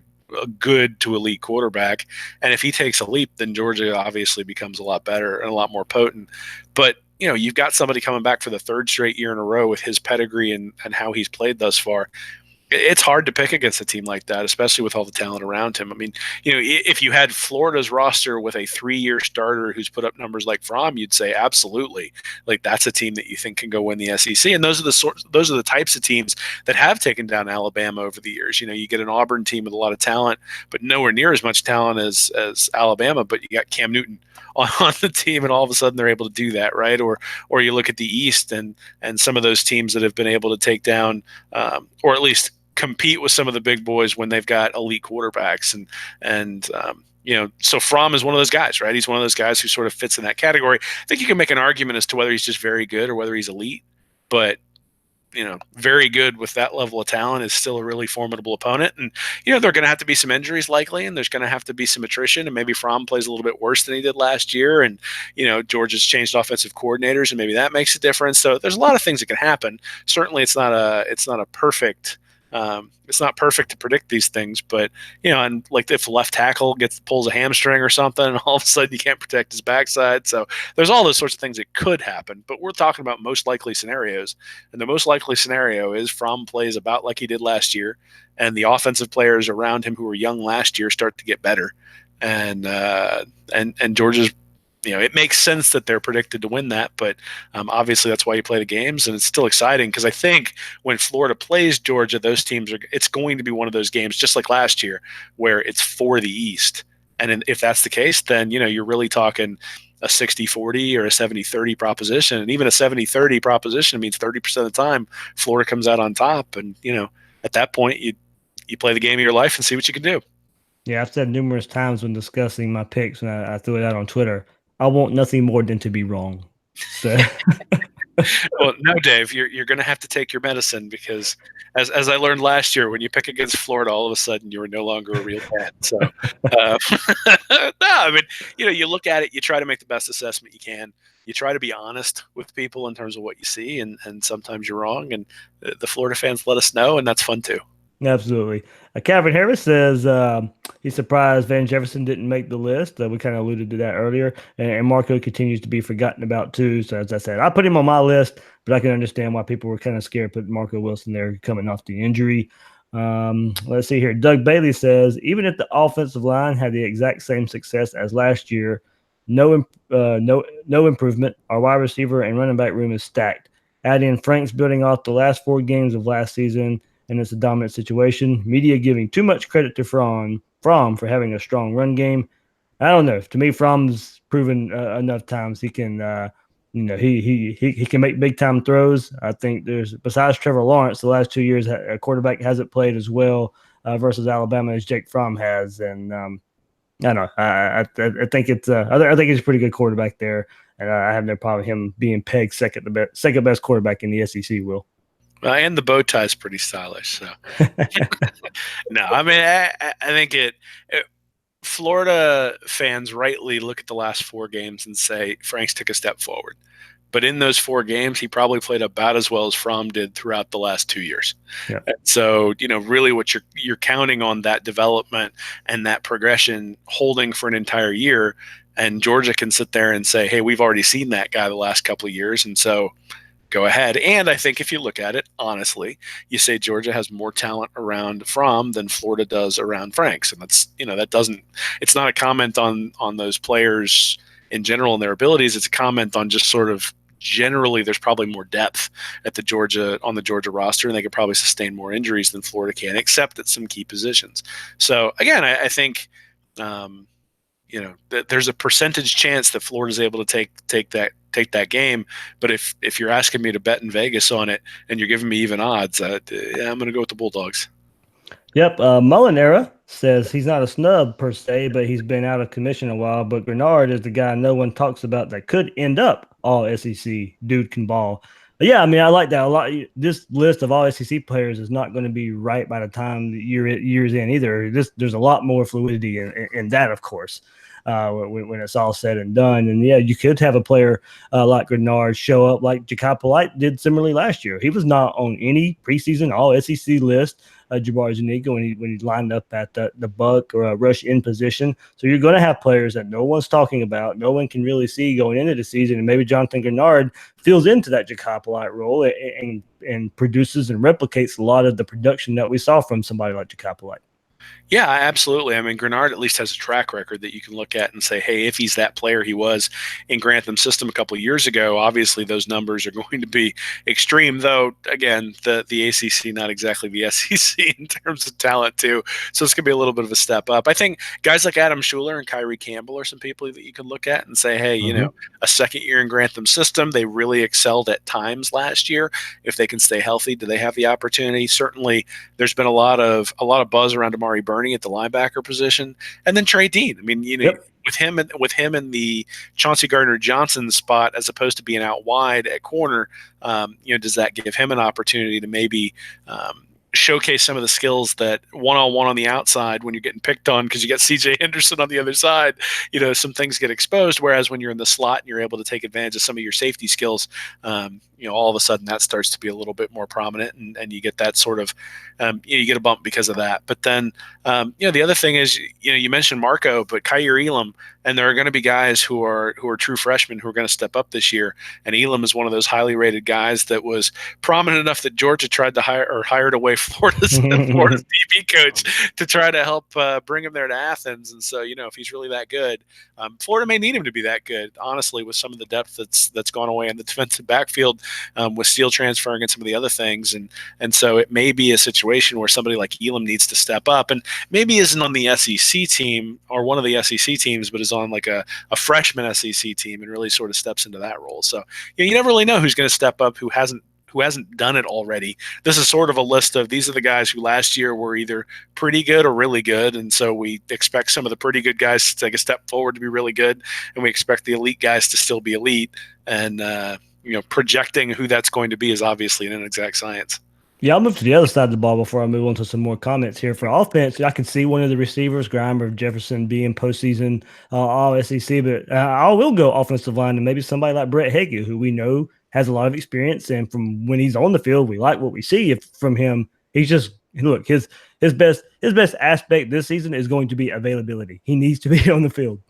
good to elite quarterback. And if he takes a leap, then Georgia obviously becomes a lot better and a lot more potent. But you've got somebody coming back for the third straight year in a row with his pedigree and how he's played thus far. It's hard to pick against a team like that, especially with all the talent around him. I mean, if you had Florida's roster with a 3-year starter who's put up numbers like Fromm, you'd say absolutely, like that's a team that you think can go win the SEC. And those are the types of teams that have taken down Alabama over the years. You get an Auburn team with a lot of talent, but nowhere near as much talent as Alabama. But you got Cam Newton on the team, and all of a sudden they're able to do that, right? Or you look at the East and some of those teams that have been able to take down, or at least compete with some of the big boys when they've got elite quarterbacks. So Fromm is one of those guys, right? He's one of those guys who sort of fits in that category. I think you can make an argument as to whether he's just very good or whether he's elite, but very good with that level of talent is still a really formidable opponent. And, there are going to have to be some injuries likely, and there's going to have to be some attrition, and maybe Fromm plays a little bit worse than he did last year. And, Georgia's changed offensive coordinators, and maybe that makes a difference. So there's a lot of things that can happen. Certainly it's not a perfect It's not perfect to predict these things, but and like if the left tackle pulls a hamstring or something, and all of a sudden you can't protect his backside. So there's all those sorts of things that could happen. But we're talking about most likely scenarios, and the most likely scenario is Fromm plays about like he did last year, and the offensive players around him who were young last year start to get better, and Georgia's. It makes sense that they're predicted to win that, but obviously that's why you play the games, and it's still exciting because I think when Florida plays Georgia, it's going to be one of those games just like last year where it's for the East, and if that's the case, then you're really talking a 60-40 or a 70-30 proposition, and even a 70-30 proposition means 30% of the time Florida comes out on top, and at that point you play the game of your life and see what you can do. Yeah, I've said numerous times when discussing my picks, and I threw it out on Twitter. I want nothing more than to be wrong. So, Well, no, Dave, you're going to have to take your medicine because, as I learned last year, when you pick against Florida, all of a sudden you are no longer a real fan. So, no, I mean, you look at it, you try to make the best assessment you can. You try to be honest with people in terms of what you see, and sometimes you're wrong, and the Florida fans let us know, and that's fun too. absolutely. Calvin Harris says he's surprised Van Jefferson didn't make the list. We kind of alluded to that earlier. And Marco continues to be forgotten about too. So, as I said, I put him on my list, but I can understand why people were kind of scared putting Marco Wilson there coming off the injury. Let's see here. Doug Bailey says even if the offensive line had the exact same success as last year, no improvement. Our wide receiver and running back room is stacked. Add in Frank's building off the last 4 games of last season, and it's a dominant situation. Media giving too much credit to Fromm for having a strong run game. I don't know. To me, Fromm's proven enough times he can, he can make big time throws. I think besides Trevor Lawrence, the last 2 years a quarterback hasn't played as well versus Alabama as Jake Fromm has, and I don't know. I think I think he's a pretty good quarterback there, and I have no problem with him being pegged second best quarterback in the SEC. Will. And the bow tie is pretty stylish. So, no, I mean, I think Florida fans rightly look at the last 4 games and say Frank's took a step forward. But in those 4 games, he probably played about as well as Fromm did throughout the last 2 years. Yeah. And so, really what you're counting on that development and that progression holding for an entire year. And Georgia can sit there and say, hey, we've already seen that guy the last couple of years. And so go ahead. And I think if you look at it honestly, you say Georgia has more talent around Fromm than Florida does around Franks. And that's, it's not a comment on those players in general and their abilities. It's a comment on just sort of generally there's probably more depth on the Georgia roster, and they could probably sustain more injuries than Florida can, except at some key positions. So again, I think, there's a percentage chance that Florida's able to take that game. But if you're asking me to bet in Vegas on it and you're giving me even odds, I'm going to go with the Bulldogs. Yep. Molinera says he's not a snub per se, but he's been out of commission a while. But Grenard is the guy no one talks about that could end up all SEC. Dude can ball. But yeah, I mean, I like that a lot. This list of all SEC players is not going to be right by the time the year's in either. There's a lot more fluidity in that, of course. When it's all said and done. And yeah, you could have a player like Grenard show up like Ja'Kai Polite did similarly last year. He was not on any preseason all SEC list. Jabari Zuniga when he lined up at the buck or a rush in position. So you're going to have players that no one's talking about, no one can really see going into the season, and maybe Jonathan Grenard fills into that Ja'Kai Polite role and produces and replicates a lot of the production that we saw from somebody like Ja'Kai Polite. Yeah, absolutely. I mean, Grenard at least has a track record that you can look at and say, hey, if he's that player he was in Grantham's system a couple of years ago, obviously those numbers are going to be extreme, though, again, the ACC, not exactly the SEC in terms of talent, too. So it's going to be a little bit of a step up. I think guys like Adam Schuler and Kyrie Campbell are some people that you can look at and say, hey, a second year in Grantham's system, they really excelled at times last year. If they can stay healthy, do they have the opportunity? Certainly, there's been a lot of buzz around Amari Burney at the linebacker position, and then Trey Dean. I mean, Yep. with him in the Chauncey Gardner-Johnson spot as opposed to being out wide at corner, does that give him an opportunity to maybe showcase some of the skills that one-on-one on the outside when you're getting picked on because you got CJ Henderson on the other side, some things get exposed. Whereas when you're in the slot and you're able to take advantage of some of your safety skills, all of a sudden that starts to be a little bit more prominent, and you get that sort of, you get a bump because of that. But then, the other thing is, you mentioned Marco, but Kyer Elam, and there are going to be guys who are true freshmen who are going to step up this year. And Elam is one of those highly rated guys that was prominent enough that Georgia tried to hired away Florida's DB coach to try to help bring him there to Athens. And so, if he's really that good, Florida may need him to be that good, honestly, with some of the depth that's gone away in the defensive backfield, with Steele transferring and some of the other things. And so it may be a situation where somebody like Elam needs to step up, and maybe isn't on the SEC team or one of the SEC teams, but is on like a freshman SEC team and really sort of steps into that role. So you never really know who's going to step up, who hasn't done it already. This is sort of a list of, these are the guys who last year were either pretty good or really good. And so we expect some of the pretty good guys to take a step forward to be really good. And we expect the elite guys to still be elite. And, projecting who that's going to be is obviously an inexact science. Yeah, I'll move to the other side of the ball before I move on to some more comments here. For offense, I can see one of the receivers, Grimer, Jefferson, being postseason all SEC, but I will go offensive line and maybe somebody like Brett Hagee, who we know has a lot of experience. And from when he's on the field, we like what we see from him. He's just, look, his best aspect this season is going to be availability. He needs to be on the field.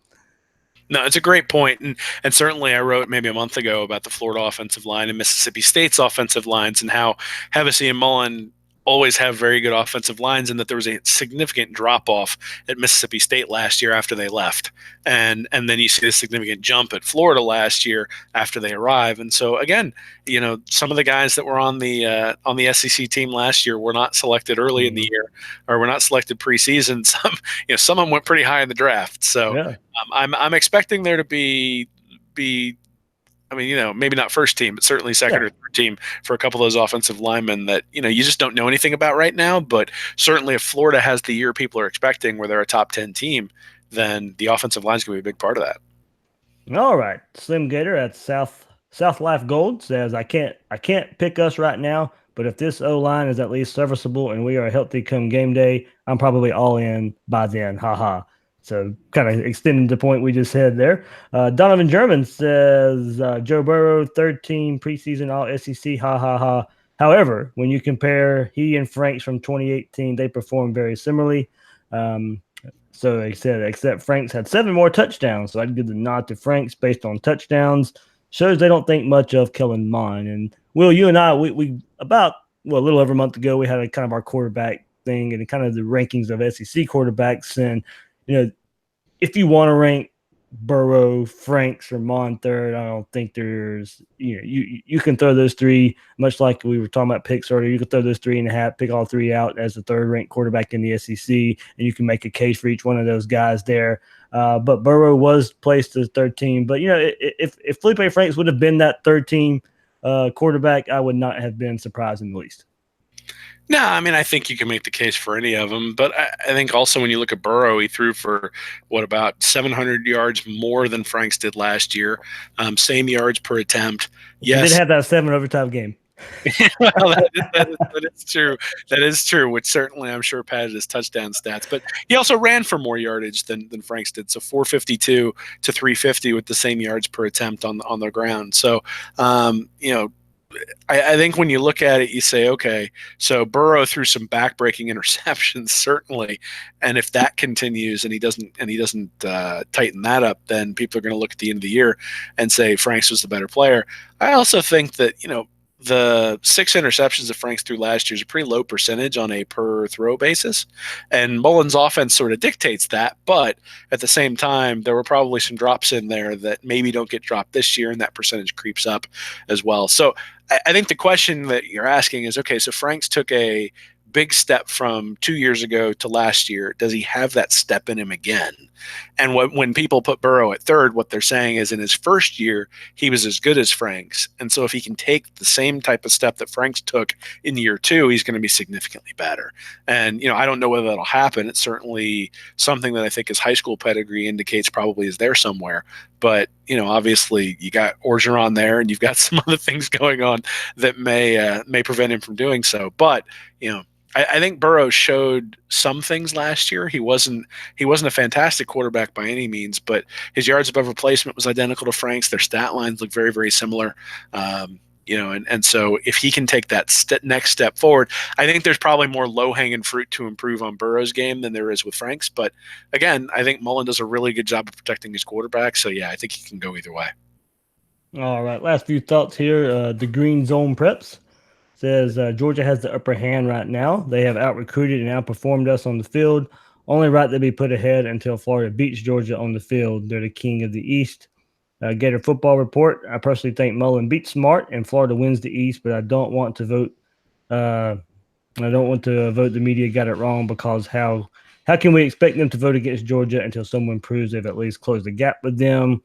No, it's a great point. And certainly I wrote maybe a month ago about the Florida offensive line and Mississippi State's offensive lines, and how Hevesy and Mullen always have very good offensive lines, and that there was a significant drop off at Mississippi State last year after they left. And then you see a significant jump at Florida last year after they arrive. And so again, some of the guys that were on the SEC team last year were not selected early in the year, or were not selected preseason. Some of them went pretty high in the draft. So yeah. I'm expecting there to be maybe not first team, but certainly second or third team for a couple of those offensive linemen that, you just don't know anything about right now. But certainly if Florida has the year people are expecting, where they're a top 10 team, then the offensive line is going to be a big part of that. All right. Slim Gator at South Life Gold says, I can't pick us right now, but if this O-line is at least serviceable and we are healthy come game day, I'm probably all in by then. Haha. So kind of extending the point we just had there. Donovan German says, Joe Burrow, third team preseason all SEC, ha, ha, ha. However, when you compare he and Franks from 2018, they performed very similarly. So they said, except Franks had 7 more touchdowns. So I'd give the nod to Franks based on touchdowns. Shows they don't think much of Kellen Mond. And Will, you and I, we about, a little over a month ago, we had a kind of our quarterback thing and kind of the rankings of SEC quarterbacks. And, if you want to rank Burrow, Franks, or Mond third, I don't think there's, you can throw those 3, much like we were talking about picks earlier. You can throw those 3 in a hat, pick all 3 out as the third ranked quarterback in the SEC, and you can make a case for each one of those guys there. But Burrow was placed as third team. But, if Felipe Franks would have been that third team quarterback, I would not have been surprised in the least. No, I think you can make the case for any of them. But I think also when you look at Burrow, he threw for, about 700 yards more than Franks did last year. Same yards per attempt. Yes. He did have that 7 overtime game. Well, that is true. That is true, which certainly I'm sure padded his touchdown stats. But he also ran for more yardage than Franks did. So 452 to 350 with the same yards per attempt on the ground. So, I think when you look at it, you say, okay, so Burrow threw some backbreaking interceptions, certainly, and if that continues and he doesn't tighten that up, then people are going to look at the end of the year and say Franks was the better player. I also think that the 6 interceptions that Franks threw last year is a pretty low percentage on a per throw basis, and Mullen's offense sort of dictates that. But at the same time, there were probably some drops in there that maybe don't get dropped this year, and that percentage creeps up as well. So I think the question that you're asking is, okay, so Franks took a big step from 2 years ago to last year. Does he have that step in him again? And when people put Burrow at third, what they're saying is in his first year, he was as good as Franks. And so if he can take the same type of step that Franks took in year 2, he's going to be significantly better. And, I don't know whether that'll happen. It's certainly something that I think his high school pedigree indicates probably is there somewhere. But, obviously you got Orgeron there and you've got some other things going on that may prevent him from doing so. But, I think Burrow showed some things last year. He wasn't a fantastic quarterback by any means, but his yards above replacement was identical to Frank's. Their stat lines look very, very similar. And so if he can take that next step forward, I think there's probably more low-hanging fruit to improve on Burrow's game than there is with Frank's. But again, I think Mullen does a really good job of protecting his quarterback. So yeah, I think he can go either way. All right, last few thoughts here. The Green Zone Preps says Georgia has the upper hand right now. They have out recruited and outperformed us on the field. Only right to be put ahead until Florida beats Georgia on the field. They're the king of the East. Gator Football Report. I personally think Mullen beats Smart and Florida wins the East, but I don't want to vote. I don't want to vote the media got it wrong because how can we expect them to vote against Georgia until someone proves they've at least closed the gap with them?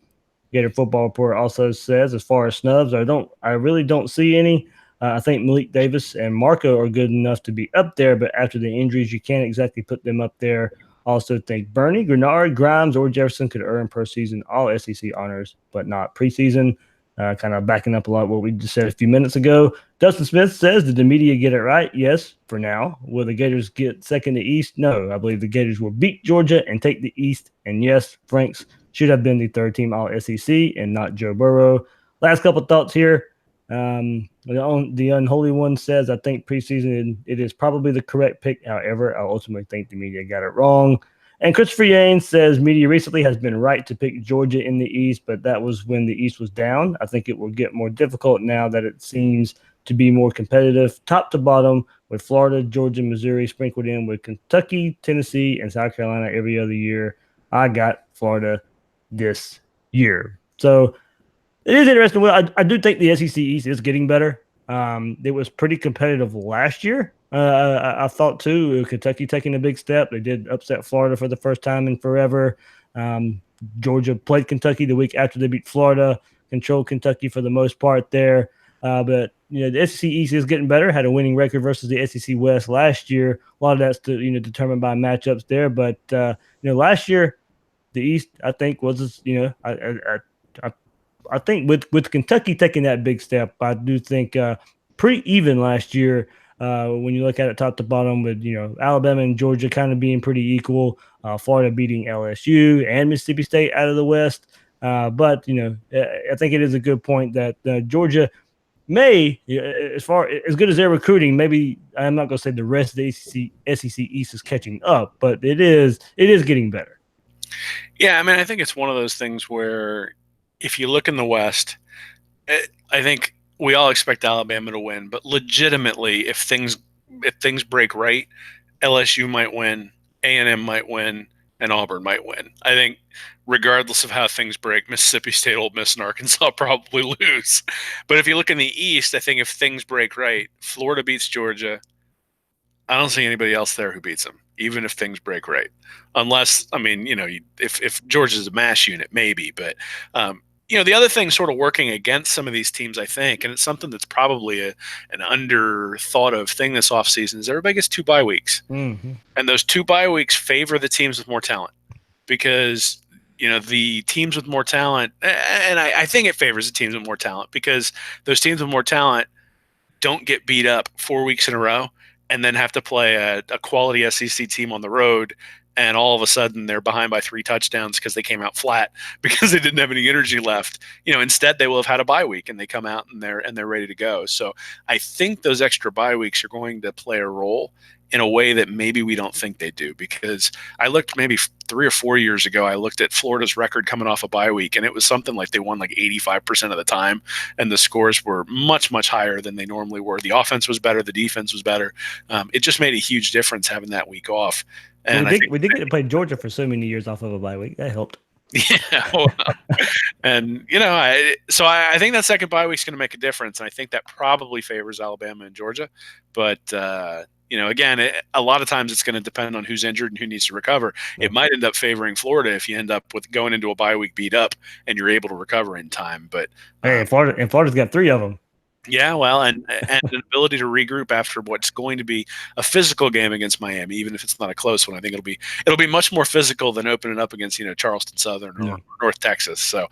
Gator Football Report also says, as far as snubs, I really don't see any. I think Malik Davis and Marco are good enough to be up there, but after the injuries, you can't exactly put them up there. Also think Bernie, Grenard, Grimes, or Jefferson could earn postseason all SEC honors, but not preseason. Kind of backing up a lot what we just said a few minutes ago. Dustin Smith says, did the media get it right? Yes, for now. Will the Gators get second to East? No. I believe the Gators will beat Georgia and take the East. And yes, Franks should have been the third team all SEC and not Joe Burrow. Last couple thoughts here. The unholy one says, I think preseason it is probably the correct pick. However, I ultimately think the media got it wrong. And Christopher Yanes says media recently has been right to pick Georgia in the East, but that was when the East was down. I think it will get more difficult now that it seems to be more competitive, top to bottom, with Florida, Georgia, Missouri sprinkled in with Kentucky, Tennessee, and South Carolina every other year. I got Florida this year. So it is interesting. Well, I do think the SEC East is getting better. It was pretty competitive last year. I thought too, Kentucky taking a big step. They did upset Florida for the first time in forever. Georgia played Kentucky the week after they beat Florida, controlled Kentucky for the most part there. But the SEC East is getting better. Had a winning record versus the SEC West last year. A lot of that's determined by matchups there. But last year the East, I think, was I think with Kentucky taking that big step, I do think pretty even last year when you look at it top to bottom with Alabama and Georgia kind of being pretty equal, Florida beating LSU and Mississippi State out of the West. But I think it is a good point that Georgia may, as far as good as they're recruiting, maybe I'm not going to say the rest of the SEC East is catching up, but it is getting better. Yeah, I mean, I think it's one of those things where if you look in the West, I think we all expect Alabama to win, but legitimately, if things break right, LSU might win, A&M might win, and Auburn might win. I think regardless of how things break, Mississippi State, Ole Miss, and Arkansas probably lose. But if you look in the East, I think if things break right, Florida beats Georgia. I don't see anybody else there who beats them, even if things break right. Unless, I mean, if Georgia's a mash unit, maybe. But, the other thing sort of working against some of these teams, I think, and it's something that's probably an under thought of thing this offseason, is everybody gets 2 bye weeks. Mm-hmm. And those 2 bye weeks favor the teams with more talent because, the teams with more talent, and I think it favors the teams with more talent because those teams with more talent don't get beat up 4 weeks in a row and then have to play a quality SEC team on the road, and all of a sudden they're behind by 3 touchdowns because they came out flat because they didn't have any energy left. Instead they will have had a bye week and they come out and they're ready to go. So I think those extra bye weeks are going to play a role in a way that maybe we don't think they do, because I looked maybe 3 or 4 years ago, I looked at Florida's record coming off a bye week, and it was something like they won like 85% of the time, and the scores were much, much higher than they normally were. The offense was better. The defense was better. It just made a huge difference having that week off. And we did get to play Georgia for so many years off of a bye week. That helped. Yeah. Well, and, I think that second bye week is going to make a difference. And I think that probably favors Alabama and Georgia. But, again, a lot of times it's going to depend on who's injured and who needs to recover. It might end up favoring Florida if you end up with going into a bye week beat up and you're able to recover in time. But Florida's got 3 of them. Yeah, well, and an ability to regroup after what's going to be a physical game against Miami, even if it's not a close one. I think it'll be much more physical than opening up against Charleston Southern or North Texas. So,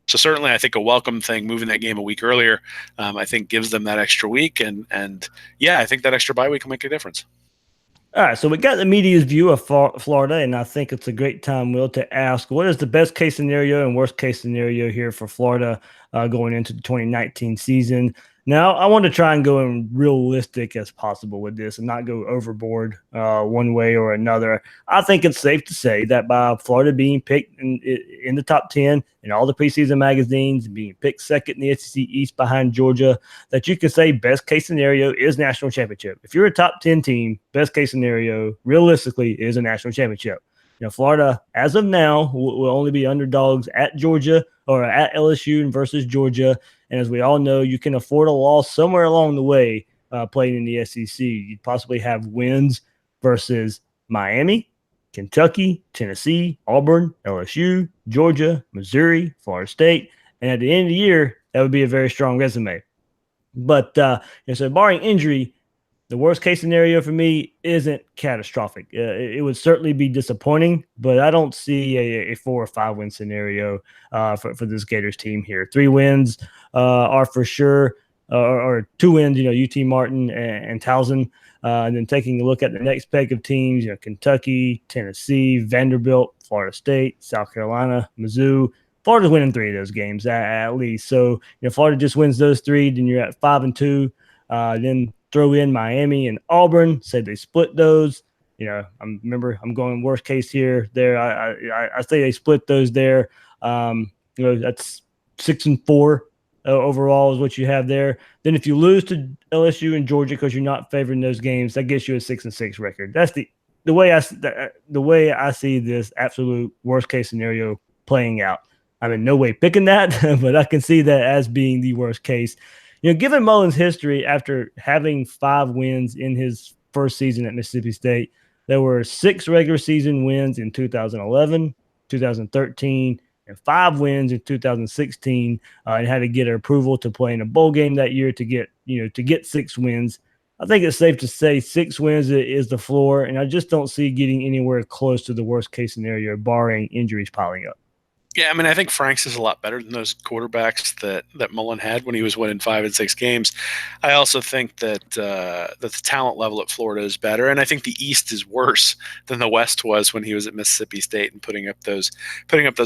So certainly, I think a welcome thing moving that game a week earlier, I think gives them that extra week, and yeah, I think that extra bye week will make a difference. All right, so we got the media's view of Florida, and I think it's a great time, Will, to ask what is the best case scenario and worst case scenario here for Florida going into the 2019 season. Now, I want to try and go in realistic as possible with this and not go overboard one way or another. I think it's safe to say that by Florida being picked in the top 10 in all the preseason magazines, being picked second in the SEC East behind Georgia, that you can say best case scenario is national championship. If you're a top 10 team, best case scenario realistically is a national championship. Florida, as of now, will only be underdogs at Georgia or at LSU versus Georgia. And as we all know, you can afford a loss somewhere along the way playing in the SEC. You'd possibly have wins versus Miami, Kentucky, Tennessee, Auburn, LSU, Georgia, Missouri, Florida State. And at the end of the year, that would be a very strong resume. But so barring injury, the worst case scenario for me isn't catastrophic. It would certainly be disappointing, but I don't see a 4 or 5 win scenario for this Gators team here. 3 wins are for sure, or 2 wins, UT Martin and Towson. And then taking a look at the next peg of teams, Kentucky, Tennessee, Vanderbilt, Florida State, South Carolina, Mizzou. Florida's winning 3 of those games at least. So, Florida just wins those 3, then you're at 5-2. Then throw in Miami and Auburn, say they split those. I'm going worst case here. There, I say they split those there. That's 6-4 overall is what you have there. Then if you lose to LSU and Georgia because you're not favoring those games, that gets you a 6-6 record. That's the way I see this absolute worst case scenario playing out. I'm in no way picking that, but I can see that as being the worst case. Given Mullen's history, after having 5 wins in his first season at Mississippi State, there were 6 regular season wins in 2011, 2013, and 5 wins in 2016, and had to get approval to play in a bowl game that year to get 6 wins. I think it's safe to say 6 wins is the floor, and I just don't see getting anywhere close to the worst case scenario, barring injuries piling up. Yeah, I mean, I think Franks is a lot better than those quarterbacks that Mullen had when he was winning 5 and 6 games. I also think that the talent level at Florida is better, and I think the East is worse than the West was when he was at Mississippi State and putting up those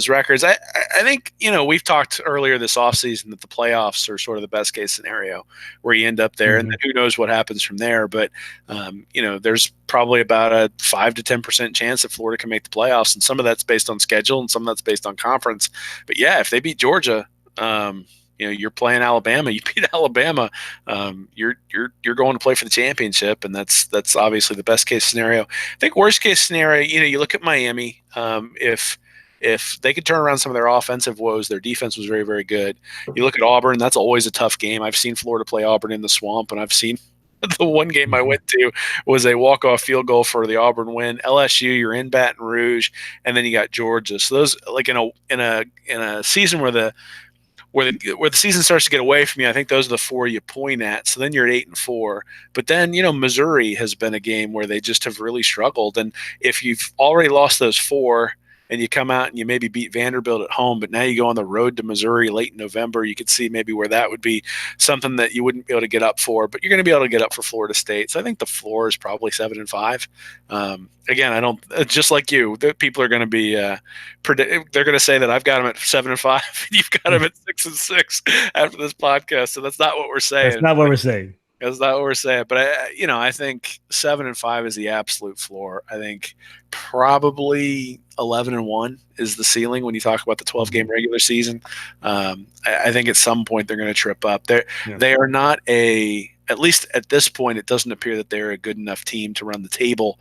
records. I think we've talked earlier this offseason that the playoffs are sort of the best case scenario where you end up there, and then who knows what happens from there. But there's probably about a 5 to 10% chance that Florida can make the playoffs, and some of that's based on schedule and some of that's based on conference. But yeah, if they beat Georgia, you're playing Alabama. You beat Alabama, you're going to play for the championship, and that's obviously the best case scenario. I think worst case scenario, you look at Miami. If they could turn around some of their offensive woes, their defense was very, very good. You look at Auburn, that's always a tough game. I've seen Florida play Auburn in the swamp, and I've seen the one game I went to was a walk-off field goal for the Auburn win. LSU, you're in Baton Rouge, and then you got Georgia. So those, like in a season where the season starts to get away from you, I think those are the 4 you point at. So then you're at 8-4. But then Missouri has been a game where they just have really struggled. And if you've already lost those 4, and you come out and you maybe beat Vanderbilt at home, but now you go on the road to Missouri late in November, you could see maybe where that would be something that you wouldn't be able to get up for, but you're going to be able to get up for Florida State. So I think the floor is probably 7-5. Again, I don't, just like you, the people are going to be, they're going to say that I've got them at 7-5 and you've got them at 6-6 after this podcast. So that's not what we're saying. That's not what we're saying. That's not what we're saying. But I think 7-5 is the absolute floor. I think probably 11-1 is the ceiling when you talk about the 12-game regular season. I think at some point they're going to trip up. They are not at least at this point, it doesn't appear that they're a good enough team to run the table.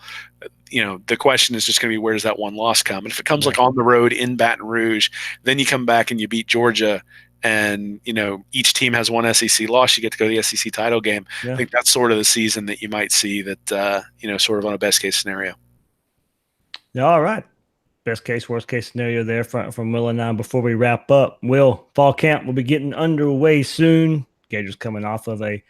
The question is just going to be, where does that one loss come? And if it comes like on the road in Baton Rouge, then you come back and you beat Georgia, and each team has one SEC loss, you get to go to the SEC title game. Yeah. I think that's sort of the season that you might see that sort of on a best case scenario. Yeah, all right. Best case, worst case scenario there from Will and I. Before we wrap up, Will, fall camp will be getting underway soon. Gators coming off of a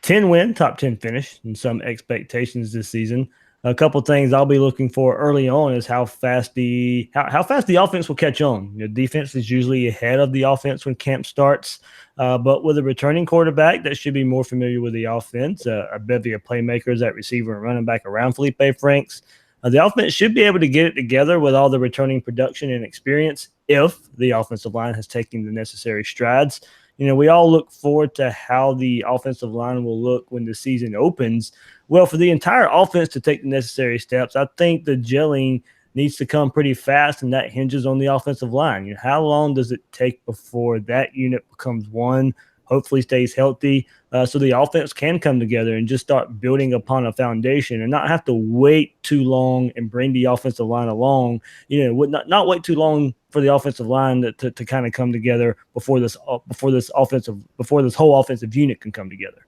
10-win top 10 finish and some expectations this season. a couple things I'll be looking for early on is how fast the offense will catch on. The defense is usually ahead of the offense when camp starts, but with a returning quarterback that should be more familiar with the offense, a bevy of playmakers at receiver and running back around Felipe Franks. The offense should be able to get it together with all the returning production and experience if the offensive line has taken the necessary strides. We all look forward to how the offensive line will look when the season opens. Well, for the entire offense to take the necessary steps, I think the gelling needs to come pretty fast, and that hinges on the offensive line. How long does it take before that unit becomes one, hopefully stays healthy, so the offense can come together and just start building upon a foundation and not have to wait too long and bring the offensive line along. Not wait too long for the offensive line to kind of come together before this whole offensive unit can come together.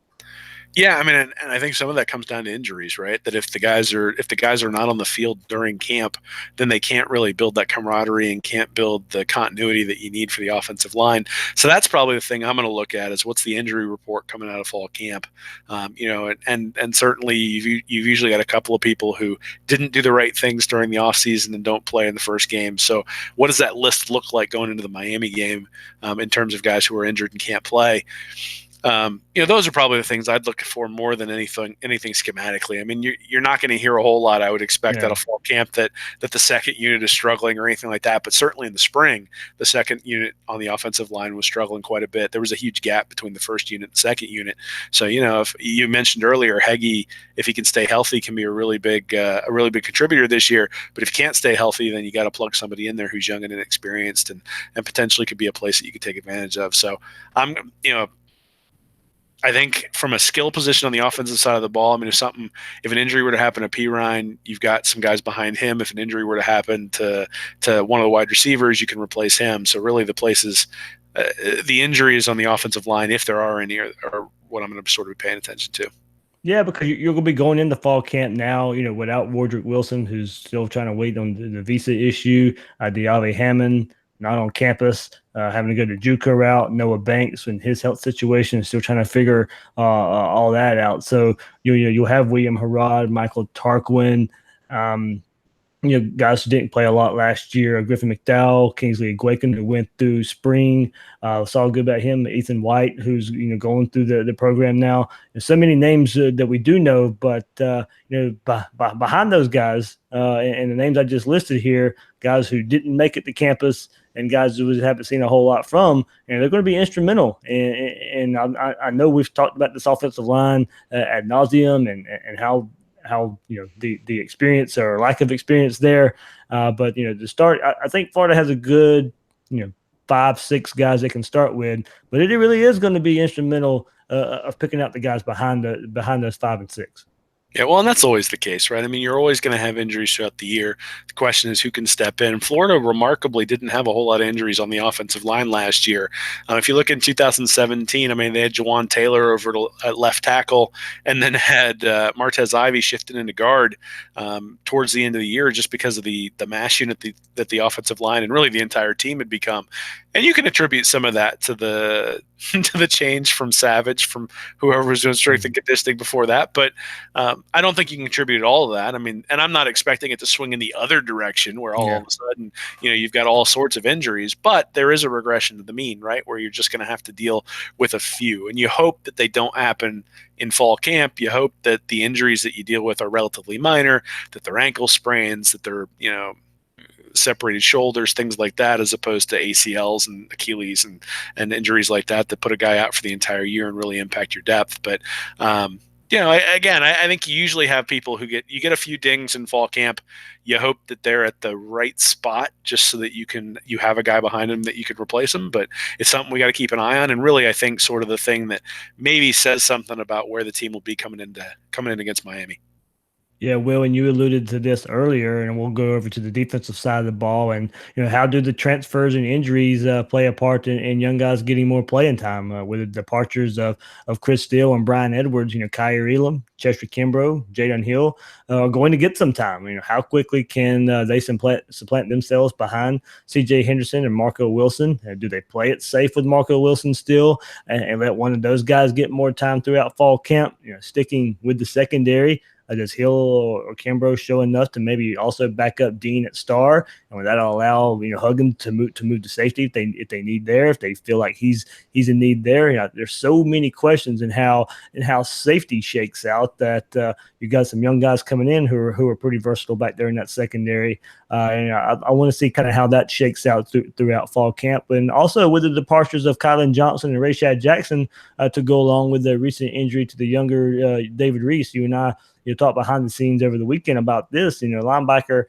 Yeah, I mean, and I think some of that comes down to injuries, right? That if the guys are not on the field during camp, then they can't really build that camaraderie and can't build the continuity that you need for the offensive line. So that's probably the thing I'm going to look at is what's the injury report coming out of fall camp. And certainly you've usually got a couple of people who didn't do the right things during the offseason and don't play in the first game. So what does that list look like going into the Miami game in terms of guys who are injured and can't play? Those are probably the things I'd look for more than anything schematically. I mean, you're not going to hear a whole lot, I would expect, out of fall camp that the second unit is struggling or anything like that. But certainly in the spring, the second unit on the offensive line was struggling quite a bit. There was a huge gap between the first unit and second unit. So, if you mentioned earlier, Heggie, if he can stay healthy, can be a really big contributor this year. But if he can't stay healthy, then you got to plug somebody in there who's young and inexperienced and potentially could be a place that you could take advantage of. So I think from a skill position on the offensive side of the ball, I mean, if an injury were to happen to P. Ryan, you've got some guys behind him. If an injury were to happen to one of the wide receivers, you can replace him. So really the places, the injuries on the offensive line, if there are any, are what I'm going to sort of be paying attention to. Yeah, because you're going to be going into fall camp now, without Wardrick Wilson, who's still trying to wait on the visa issue, Diave Hammond, not on campus, having to go to JUCO route. Noah Banks and his health situation is still trying to figure all that out. So you'll have William Harrod, Michael Tarquin, guys who didn't play a lot last year. Griffin McDowell, Kingsley Egwuekun, who went through spring. Saw good about him. Ethan White, who's going through the program now. There's so many names that we do know, but behind those guys and the names I just listed here, guys who didn't make it to campus and guys who we haven't seen a whole lot from, they're going to be instrumental. And I know we've talked about this offensive line ad nauseum and how the experience or lack of experience there. But to start, I think Florida has a good 5-6 guys they can start with, but it really is going to be instrumental of picking out the guys behind those 5 and 6. Yeah, well, and that's always the case, right? I mean, you're always going to have injuries throughout the year. The question is who can step in. Florida remarkably didn't have a whole lot of injuries on the offensive line last year. If you look in 2017, I mean, they had Jawan Taylor over at left tackle and then had Martez Ivey shifted into guard towards the end of the year just because of the mass unit that the offensive line and really the entire team had become. And you can attribute some of that to the change from Savage, from whoever was doing strength and conditioning before that. But I don't think you can attribute all of that. I mean, and I'm not expecting it to swing in the other direction where all of a sudden, you've got all sorts of injuries. But there is a regression to the mean, right, where you're just going to have to deal with a few. And you hope that they don't happen in fall camp. You hope that the injuries that you deal with are relatively minor, that they're ankle sprains, that they're, separated shoulders, things like that, as opposed to ACLs and Achilles and injuries like that put a guy out for the entire year and really impact your depth. But I think you usually have people who get a few dings in fall camp. You hope that they're at the right spot just so that you have a guy behind them that you could replace them. But it's something we got to keep an eye on. And really, I think sort of the thing that maybe says something about where the team will be coming in against Miami. Yeah, Will, and you alluded to this earlier, and we'll go over to the defensive side of the ball. And, how do the transfers and injuries play a part in young guys getting more playing time with the departures of Chris Steele and Brian Edwards, Kyer Elam, Chester Kimbrough, Jadon Hill are going to get some time. How quickly can they supplant themselves behind C.J. Henderson and Marco Wilson? Do they play it safe with Marco Wilson still and let one of those guys get more time throughout fall camp? Sticking with the secondary, Does Hill or Kimbrough show enough to maybe also back up Dean at star, and that'll allow Huggins to move to safety if they need there, if they feel like he's in need there. There's so many questions in how safety shakes out that you got some young guys coming in who are pretty versatile back there in that secondary. And I want to see kind of how that shakes out throughout fall camp, and also with the departures of Kylan Johnson and Rashad Jackson to go along with the recent injury to the younger David Reese. You and I talked behind the scenes over the weekend about this. Linebacker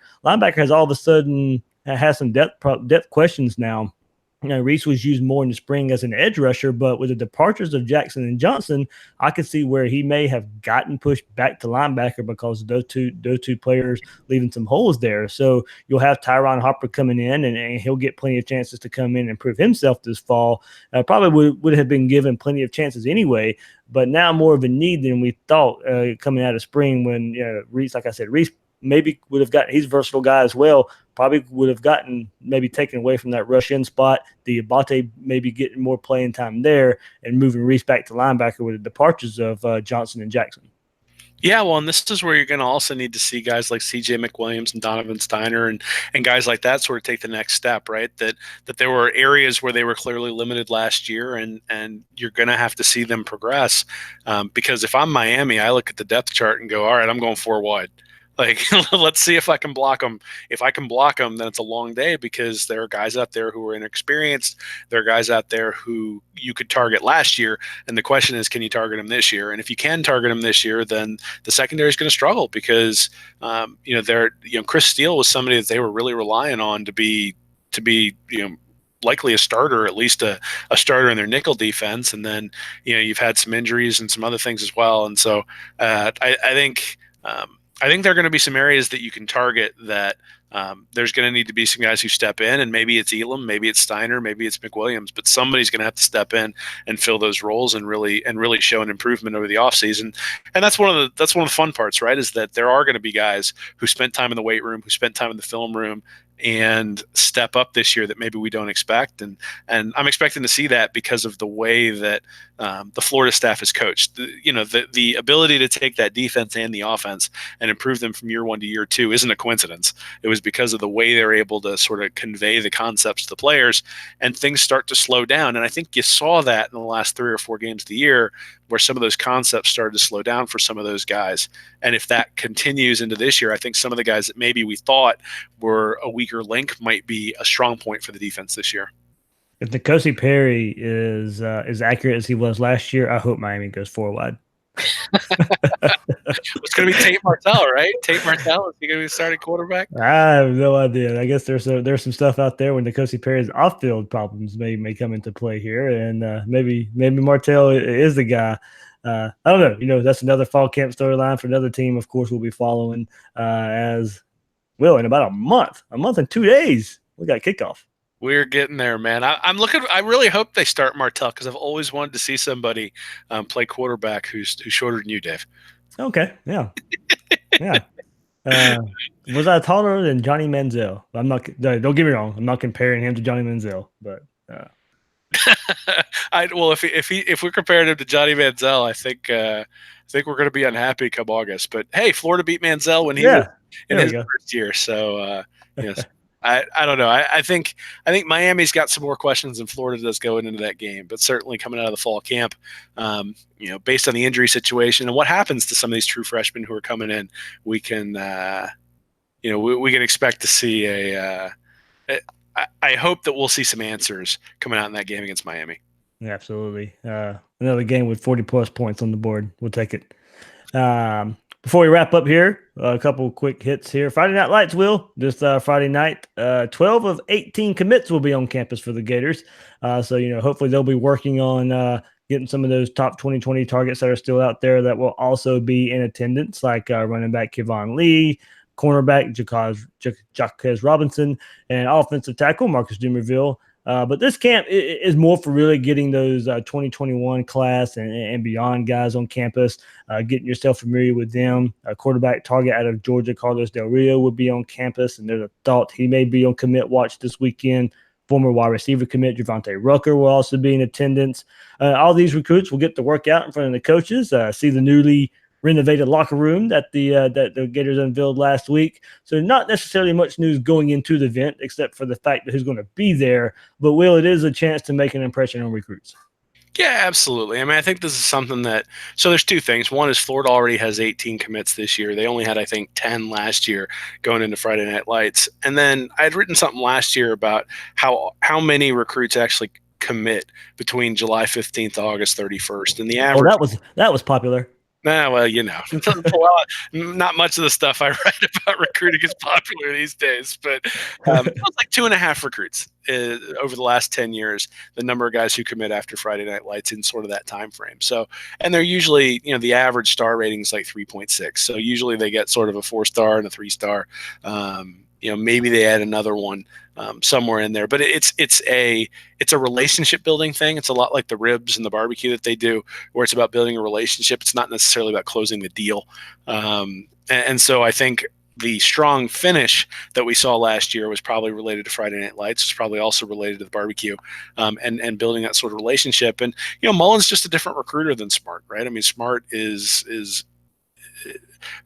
has all of a sudden has some depth questions now. Reese was used more in the spring as an edge rusher, but with the departures of Jackson and Johnson, I could see where he may have gotten pushed back to linebacker because of those two players leaving some holes there. So you'll have Tyron Hopper coming in, and he'll get plenty of chances to come in and prove himself this fall. Probably would have been given plenty of chances anyway, but now more of a need than we thought coming out of spring when Reese, like I said, Reese maybe would have gotten, he's a versatile guy as well, probably would have gotten maybe taken away from that rush in spot. The Abate maybe getting more playing time there and moving Reese back to linebacker with the departures of Johnson and Jackson. Yeah, well, and this is where you're going to also need to see guys like C.J. McWilliams and Donovan Steiner and guys like that sort of take the next step, right? That there were areas where they were clearly limited last year, and you're going to have to see them progress. Because if I'm Miami, I look at the depth chart and go, all right, I'm going 4 wide. Like, let's see if I can block them. If I can block them, then it's a long day because there are guys out there who are inexperienced. There are guys out there who you could target last year. And the question is, can you target them this year? And if you can target them this year, then the secondary is going to struggle because, Chris Steele was somebody that they were really relying on to be likely a starter, at least a starter in their nickel defense. And then, you've had some injuries and some other things as well. And so I think there are going to be some areas that you can target that there's going to need to be some guys who step in, and maybe it's Elam, maybe it's Steiner, maybe it's McWilliams, but somebody's going to have to step in and fill those roles and really show an improvement over the offseason. And that's one of the fun parts, right? Is that there are going to be guys who spent time in the weight room, who spent time in the film room, and step up this year that maybe we don't expect. And I'm expecting to see that because of the way that the Florida staff is coached. The ability to take that defense and the offense and improve them from year 1 to year 2 isn't a coincidence. It was because of the way they're able to sort of convey the concepts to the players, and things start to slow down. And I think you saw that in the last 3 or 4 games of the year where some of those concepts started to slow down for some of those guys. And if that continues into this year, I think some of the guys that maybe we thought were a weaker link might be a strong point for the defense this year. If N'Kosi Perry is as accurate as he was last year, I hope Miami goes 4 wide. It's going to be Tate Martell, right? Tate Martell, is he going to be starting quarterback? I have no idea. I guess there's some stuff out there when N'Kosi Perry's off-field problems may come into play here, and maybe Martell is the guy. I don't know. That's another fall camp storyline for another team. Of course, we'll be following as well in about a month and 2 days. We got kickoff. We're getting there, man. I'm looking. I really hope they start Martell because I've always wanted to see somebody play quarterback who's shorter than you, Dave. Okay, yeah, yeah. Was I taller than Johnny Manziel? I'm not. Don't get me wrong. I'm not comparing him to Johnny Manziel, but. If we're comparing him to Johnny Manziel, I think we're going to be unhappy come August. But hey, Florida beat Manziel when he was in his first year, so yes. I don't know. I think Miami's got some more questions than Florida does going into that game, but certainly coming out of the fall camp, based on the injury situation and what happens to some of these true freshmen who are coming in, we can we can expect to see I hope that we'll see some answers coming out in that game against Miami. Yeah, absolutely. Another game with 40+ points on the board. We'll take it. Before we wrap up here, a couple quick hits here. Friday Night Lights, Will. This Friday night, 12 of 18 commits will be on campus for the Gators. So, hopefully they'll be working on getting some of those top 2020 targets that are still out there that will also be in attendance, like running back Kevon Lee, cornerback Jaquez Robinson, and offensive tackle Marcus Dumerville. But this camp is more for really getting those 2021 class and beyond guys on campus, getting yourself familiar with them. A quarterback target out of Georgia, Carlos Del Rio, will be on campus, and there's a thought he may be on commit watch this weekend. Former wide receiver commit Javante Rucker will also be in attendance. All these recruits will get to work out in front of the coaches, see the newly renovated locker room that the Gators unveiled last week. So not necessarily much news going into the event, except for the fact that who's going to be there. But Will, it is a chance to make an impression on recruits. Yeah, absolutely. I mean, I think this is something that, so there's two things. One is Florida already has 18 commits this year. They only had, I think, 10 last year going into Friday Night Lights. And then I had written something last year about how many recruits actually commit between July 15th to August 31st. And the Oh, average, that was popular. nah, well, not much of the stuff I write about recruiting is popular these days, but it was like 2.5 recruits over the last 10 years, the number of guys who commit after Friday Night Lights in sort of that time frame. So, and they're usually, the average star rating is like 3.6. So usually they get sort of a 4-star and a 3-star. Maybe they add another one somewhere in there, but it's a relationship building thing. It's a lot like the ribs and the barbecue that they do, where it's about building a relationship. It's not necessarily about closing the deal. And so I think the strong finish that we saw last year was probably related to Friday Night Lights. It's probably also related to the barbecue, and building that sort of relationship. And Mullen's just a different recruiter than Smart, right? I mean, Smart is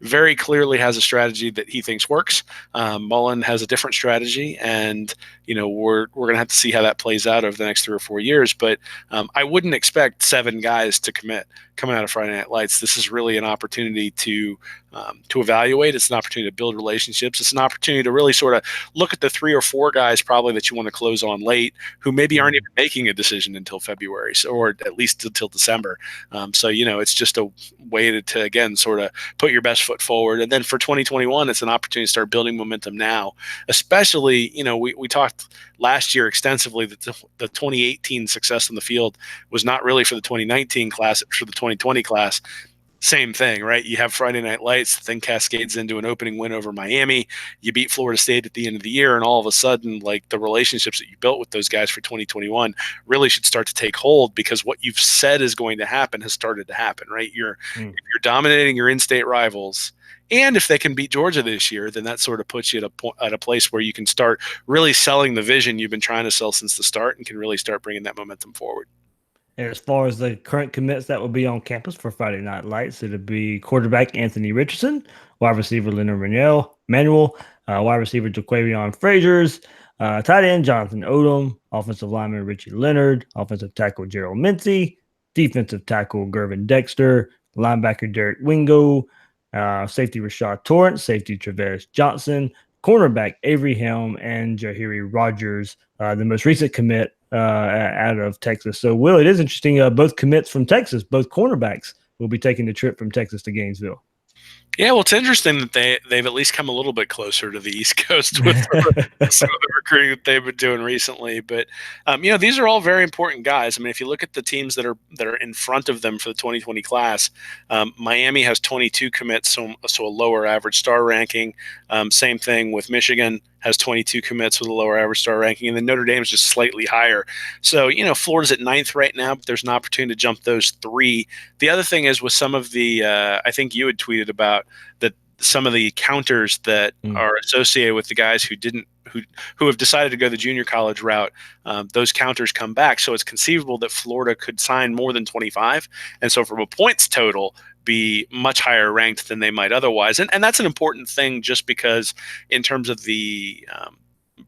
very clearly has a strategy that he thinks works. Mullen has a different strategy, and we're going to have to see how that plays out over the next 3 or 4 years. But I wouldn't expect 7 guys to commit coming out of Friday Night Lights. This is really an opportunity to evaluate. It's an opportunity to build relationships. It's an opportunity to really sort of look at the 3 or 4 guys probably that you want to close on late, who maybe aren't even making a decision until February, or at least until December. So it's just a way to again sort of put your best foot forward. And then for 2021, it's an opportunity to start building momentum now. Especially, we talked last year extensively that the 2018 success in the field was not really for the 2019 class, it was for the 2020 class. Same thing, right? You have Friday Night Lights, the thing cascades into an opening win over Miami. You beat Florida State at the end of the year, and all of a sudden, like, the relationships that you built with those guys for 2021 really should start to take hold, because what you've said is going to happen has started to happen, right? If you're dominating your in-state rivals, and if they can beat Georgia this year, then that sort of puts you at a place where you can start really selling the vision you've been trying to sell since the start, and can really start bringing that momentum forward. And as far as the current commits that will be on campus for Friday Night Lights, it'll be quarterback Anthony Richardson, wide receiver Leonard Manuel, wide receiver Jaquavion Frazier's, tight end Jonathan Odom, offensive lineman Richie Leonard, offensive tackle Gerald Mincy, defensive tackle Gervin Dexter, linebacker Derek Wingo, safety Rashad Torrance, safety Travis Johnson, cornerback Avery Helm, and Jahiri Rogers, the most recent commit out of Texas. So, Will, it is interesting. Both commits from Texas, both cornerbacks will be taking the trip from Texas to Gainesville. Yeah, well, it's interesting that they've at least come a little bit closer to the East Coast with some of the recruiting that they've been doing recently. But these are all very important guys. I mean, if you look at the teams that are in front of them for the 2020 class, Miami has 22 commits, so a lower average star ranking. Same thing with Michigan, has 22 commits with a lower average star ranking, and then Notre Dame is just slightly higher. So, Florida's at 9th right now, but there's an opportunity to jump those 3. The other thing is with some of the, I think you had tweeted about that, some of the counters that are associated with the guys who have decided to go the junior college route, those counters come back. So it's conceivable that Florida could sign more than 25. And so from a points total, be much higher ranked than they might otherwise. And that's an important thing, just because in terms of the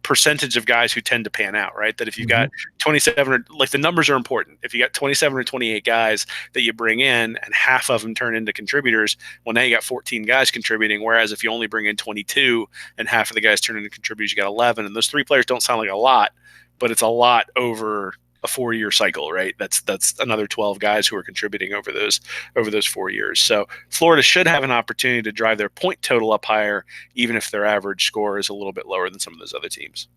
percentage of guys who tend to pan out, right? That if you've got 27, or like, the numbers are important. If you got 27 or 28 guys that you bring in and half of them turn into contributors, well, now you got 14 guys contributing. Whereas if you only bring in 22 and half of the guys turn into contributors, you got 11. And those 3 players don't sound like a lot, but it's a lot over a 4-year cycle, right? That's another 12 guys who are contributing over those 4 years. So Florida should have an opportunity to drive their point total up higher, even if their average score is a little bit lower than some of those other teams.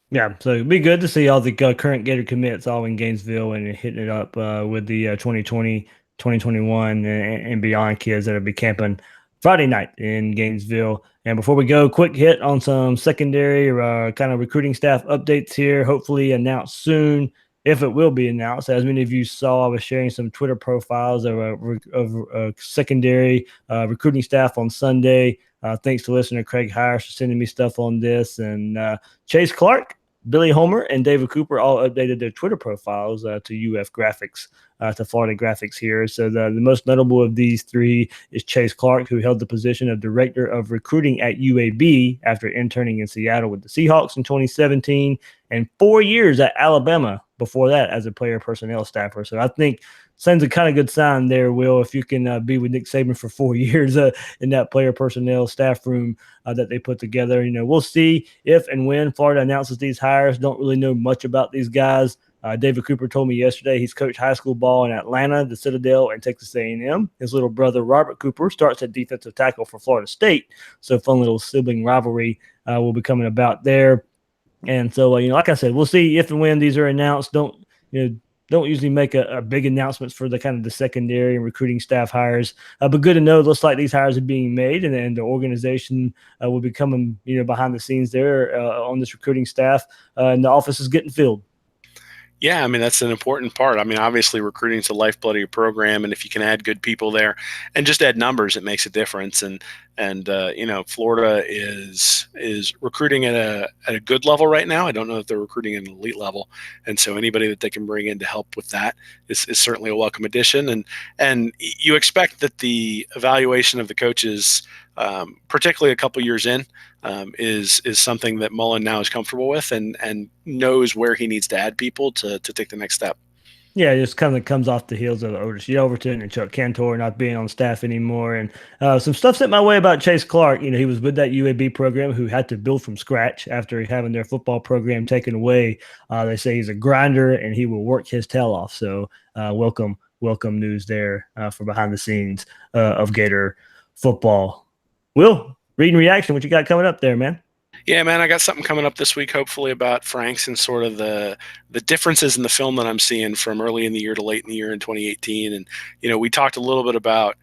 Yeah, so it'd be good to see all the current Gator commits all in Gainesville and hitting it up with the 2020, 2021, and beyond kids that'll be camping Friday night in Gainesville. And before we go, quick hit on some secondary kind of recruiting staff updates here, hopefully announced soon, if it will be announced. As many of you saw, I was sharing some Twitter profiles of secondary recruiting staff on Sunday. Thanks to listener Craig Hirsch for sending me stuff on this. And Chase Clark, Billy Homer and David Cooper all updated their Twitter profiles to UF Graphics, to Florida Graphics here. So the most notable of these three is Chase Clark, who held the position of Director of Recruiting at UAB after interning in Seattle with the Seahawks in 2017, and 4 years at Alabama before that as a player personnel staffer. So I think sends a kind of good sign there, Will, if you can be with Nick Saban for 4 years in that player personnel staff room that they put together. We'll see if and when Florida announces these hires. Don't really know much about these guys. David Cooper told me yesterday he's coached high school ball in Atlanta, the Citadel, and Texas A&M. His little brother, Robert Cooper, starts at defensive tackle for Florida State. So fun little sibling rivalry will be coming about there. And so, like I said, we'll see if and when these are announced. Don't usually make a big announcements for the kind of the secondary and recruiting staff hires. But good to know. Looks like these hires are being made, and the organization will be coming, behind the scenes there on this recruiting staff, and the office is getting filled. Yeah, I mean, that's an important part. I mean, obviously, recruiting is the lifeblood of your program, and if you can add good people there and just add numbers, it makes a difference. And Florida is recruiting at a good level right now. I don't know if they're recruiting at an elite level, and so anybody that they can bring in to help with that is certainly a welcome addition. And you expect that the evaluation of the coaches, particularly a couple years in, is something that Mullen now is comfortable with and knows where he needs to add people to take the next step. Yeah, it just kind of comes off the heels of Otis Yelverton and Chuck Cantor not being on staff anymore. And some stuff sent my way about Chase Clark. He was with that UAB program who had to build from scratch after having their football program taken away. They say he's a grinder and he will work his tail off. So welcome news there for behind the scenes of Gator football. Will, reading reaction, what you got coming up there, man? Yeah, man, I got something coming up this week, hopefully about Franks and sort of the differences in the film that I'm seeing from early in the year to late in the year in 2018. And we talked a little bit about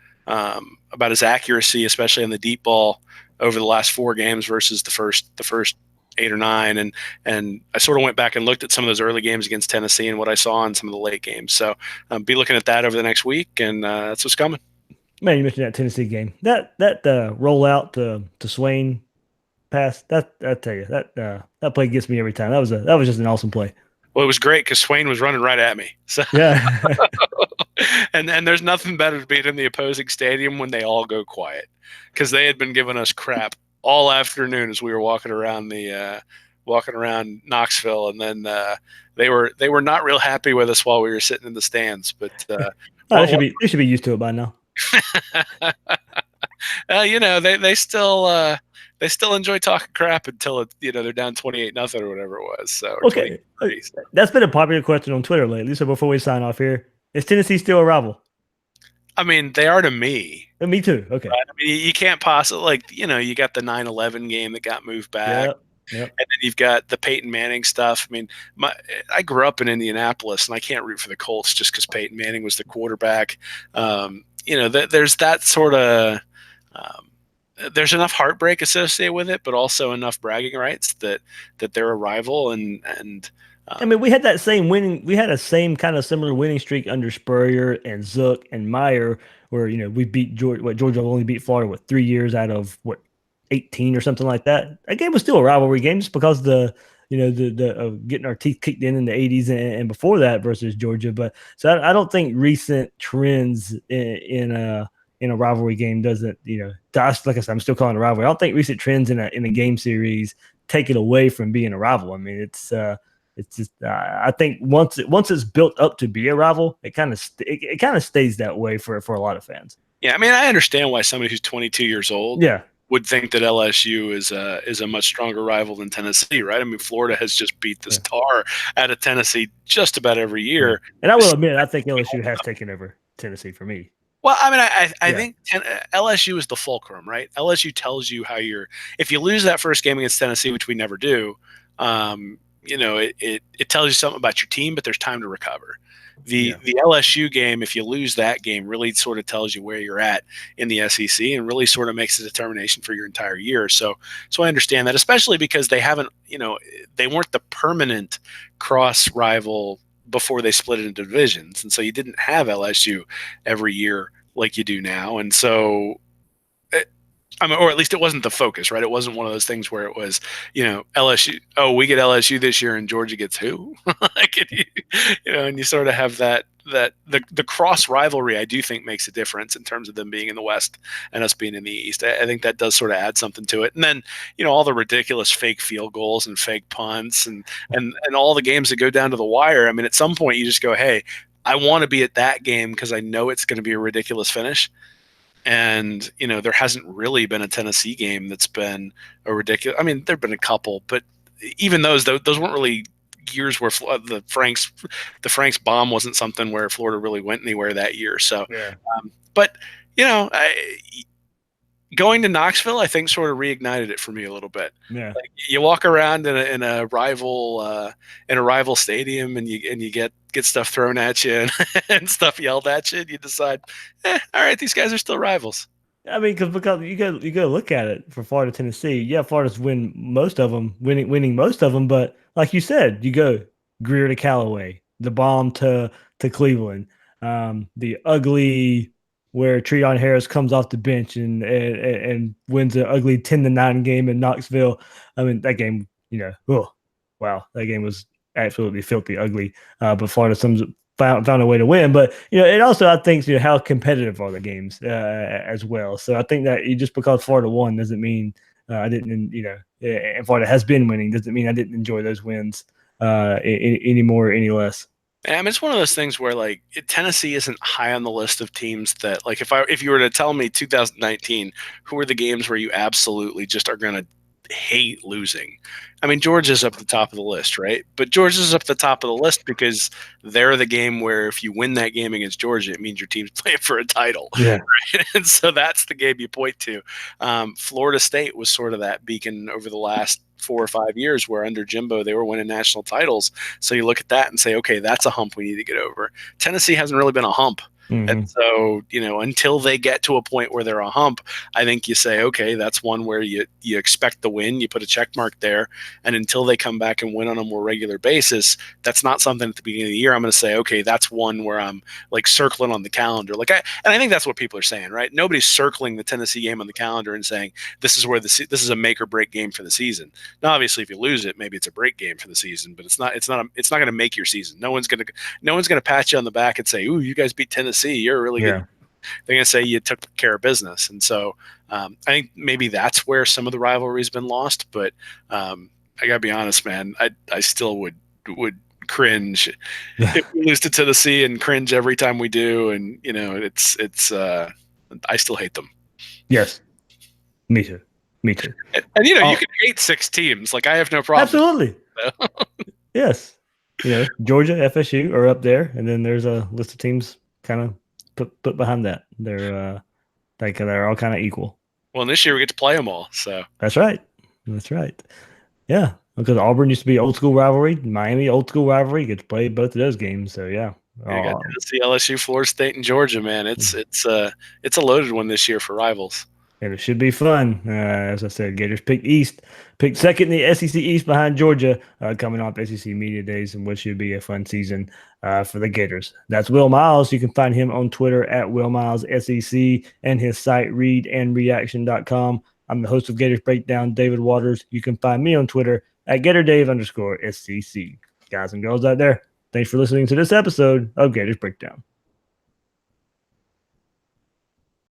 his accuracy, especially on the deep ball over the last 4 games versus the first 8 or 9. And I sort of went back and looked at some of those early games against Tennessee and what I saw in some of the late games. So be looking at that over the next week, and that's what's coming. Man, you mentioned that Tennessee game. That rollout to Swain pass. That I tell you that play gets me every time. That was just an awesome play. Well, it was great because Swain was running right at me. So yeah, and there's nothing better to being in the opposing stadium when they all go quiet, because they had been giving us crap all afternoon as we were walking around Knoxville, and then they were not real happy with us while we were sitting in the stands. But they should be used to it by now. They still enjoy talking crap until they're down 28-0 or whatever it was. So okay, that's been a popular question on Twitter lately. So before we sign off here, is Tennessee still a rival? I mean, they are to me. Me too. Okay. Right? I mean, you can't possibly you got the 9/11 game that got moved back. Yep. And then you've got the Peyton Manning stuff. I mean, I grew up in Indianapolis, and I can't root for the Colts just because Peyton Manning was the quarterback. There's that sort of there's enough heartbreak associated with it, but also enough bragging rights that they're a rival. And I mean, we had that same winning. We had a same kind of similar winning streak under Spurrier and Zook and Meyer, where we beat Georgia. Georgia only beat Florida 3 years out of 18 or something like that. That game was still a rivalry game just because the getting our teeth kicked in the 80s and before that versus Georgia. But so I don't think recent trends in a rivalry game doesn't, like I said, I'm still calling it a rivalry. I don't think recent trends in a game series take it away from being a rival. I mean, it's just I think once it's built up to be a rival, it kind of stays that way for a lot of fans. Yeah, I mean, I understand why somebody who's 22 years old would think that LSU is a much stronger rival than Tennessee, right? I mean, Florida has just beat the tar out of Tennessee just about every year. Yeah. And I will admit, I think LSU has taken over Tennessee for me. Well, I mean, I think LSU is the fulcrum, right? LSU tells you how if you lose that first game against Tennessee, which we never do, it tells you something about your team, but there's time to recover. The LSU game, if you lose that game, really sort of tells you where you're at in the SEC and really sort of makes a determination for your entire year. So I understand that, especially because they haven't, they weren't the permanent cross rival before they split it into divisions. And so you didn't have LSU every year like you do now. And so I mean, or at least it wasn't the focus, right? It wasn't one of those things where it was, LSU. Oh, we get LSU this year, and Georgia gets who? Like, and you sort of have that the cross rivalry. I do think makes a difference in terms of them being in the West and us being in the East. I think that does sort of add something to it. And then all the ridiculous fake field goals and fake punts and all the games that go down to the wire. I mean, at some point you just go, hey, I want to be at that game because I know it's going to be a ridiculous finish. And there hasn't really been a Tennessee game that's been a ridiculous. I mean, there've been a couple, but even those weren't really years where the Franks bomb wasn't something where Florida really went anywhere that year. So, Yeah. But going to Knoxville, I think, sort of reignited it for me a little bit. Yeah. Like, you walk around in a rival stadium, and you get stuff thrown at you and stuff yelled at you, and you decide, all right, these guys are still rivals. I mean, because you go look at it for Florida, Tennessee. Yeah, Florida's winning most of them, but like you said, you go Greer to Callaway, the bomb to Cleveland, the ugly where Treon Harris comes off the bench and wins an ugly 10-9 game in Knoxville. I mean, that game, oh wow, that game was absolutely filthy ugly. But Florida found a way to win. But it also, I think, how competitive are the games as well. So I think that just because Florida won doesn't mean I didn't, and Florida has been winning doesn't mean I didn't enjoy those wins any more or any less. I mean, it's one of those things where, like, Tennessee isn't high on the list of teams that, like, if you were to tell me 2019, who are the games where you absolutely just are going to hate losing? I mean, Georgia's up at the top of the list, right? But Georgia's up at the top of the list because they're the game where if you win that game against Georgia, it means your team's playing for a title. Yeah. Right? And so that's the game you point to. Florida State was sort of that beacon over the last 4 or 5 years where under Jimbo they were winning national titles. So you look at that and say, okay, that's a hump we need to get over. Tennessee hasn't really been a hump. Mm-hmm. And so, until they get to a point where they're a hump, I think you say, okay, that's one where you expect the win, you put a check mark there. And until they come back and win on a more regular basis, that's not something at the beginning of the year I'm going to say, okay, that's one where I'm like circling on the calendar. And I think that's what people are saying, right? Nobody's circling the Tennessee game on the calendar and saying this is where this is a make or break game for the season. Now, obviously, if you lose it, maybe it's a break game for the season, but it's not going to make your season. No one's going to pat you on the back and say, "Ooh, you guys beat Tennessee. You're a really good." They're going to say you took care of business. And so I think maybe that's where some of the rivalry's been lost. But I got to be honest, man, I still would cringe if we lose to Tennessee and cringe every time we do. And, it's I still hate them. Yes, me too. And you can hate 6 teams. Like, I have no problem. Absolutely. Yes. Georgia, FSU are up there. And then there's a list of teams kind of put behind that. They're all kind of equal. Well, this year we get to play them all. So that's right. Yeah, because Auburn used to be old school rivalry, Miami old school rivalry. You get to play both of those games. So yeah, you got Tennessee, LSU, Florida State, and Georgia. Man, it's a loaded one this year for rivals. And it should be fun. As I said, Gators picked second in the SEC East behind Georgia, coming off SEC Media Days, and what should be a fun season for the Gators. That's Will Miles. You can find him on Twitter at WillMilesSEC and his site, readandreaction.com. I'm the host of Gators Breakdown, David Waters. You can find me on Twitter at GatorDave_SCC. Guys and girls out there, thanks for listening to this episode of Gators Breakdown.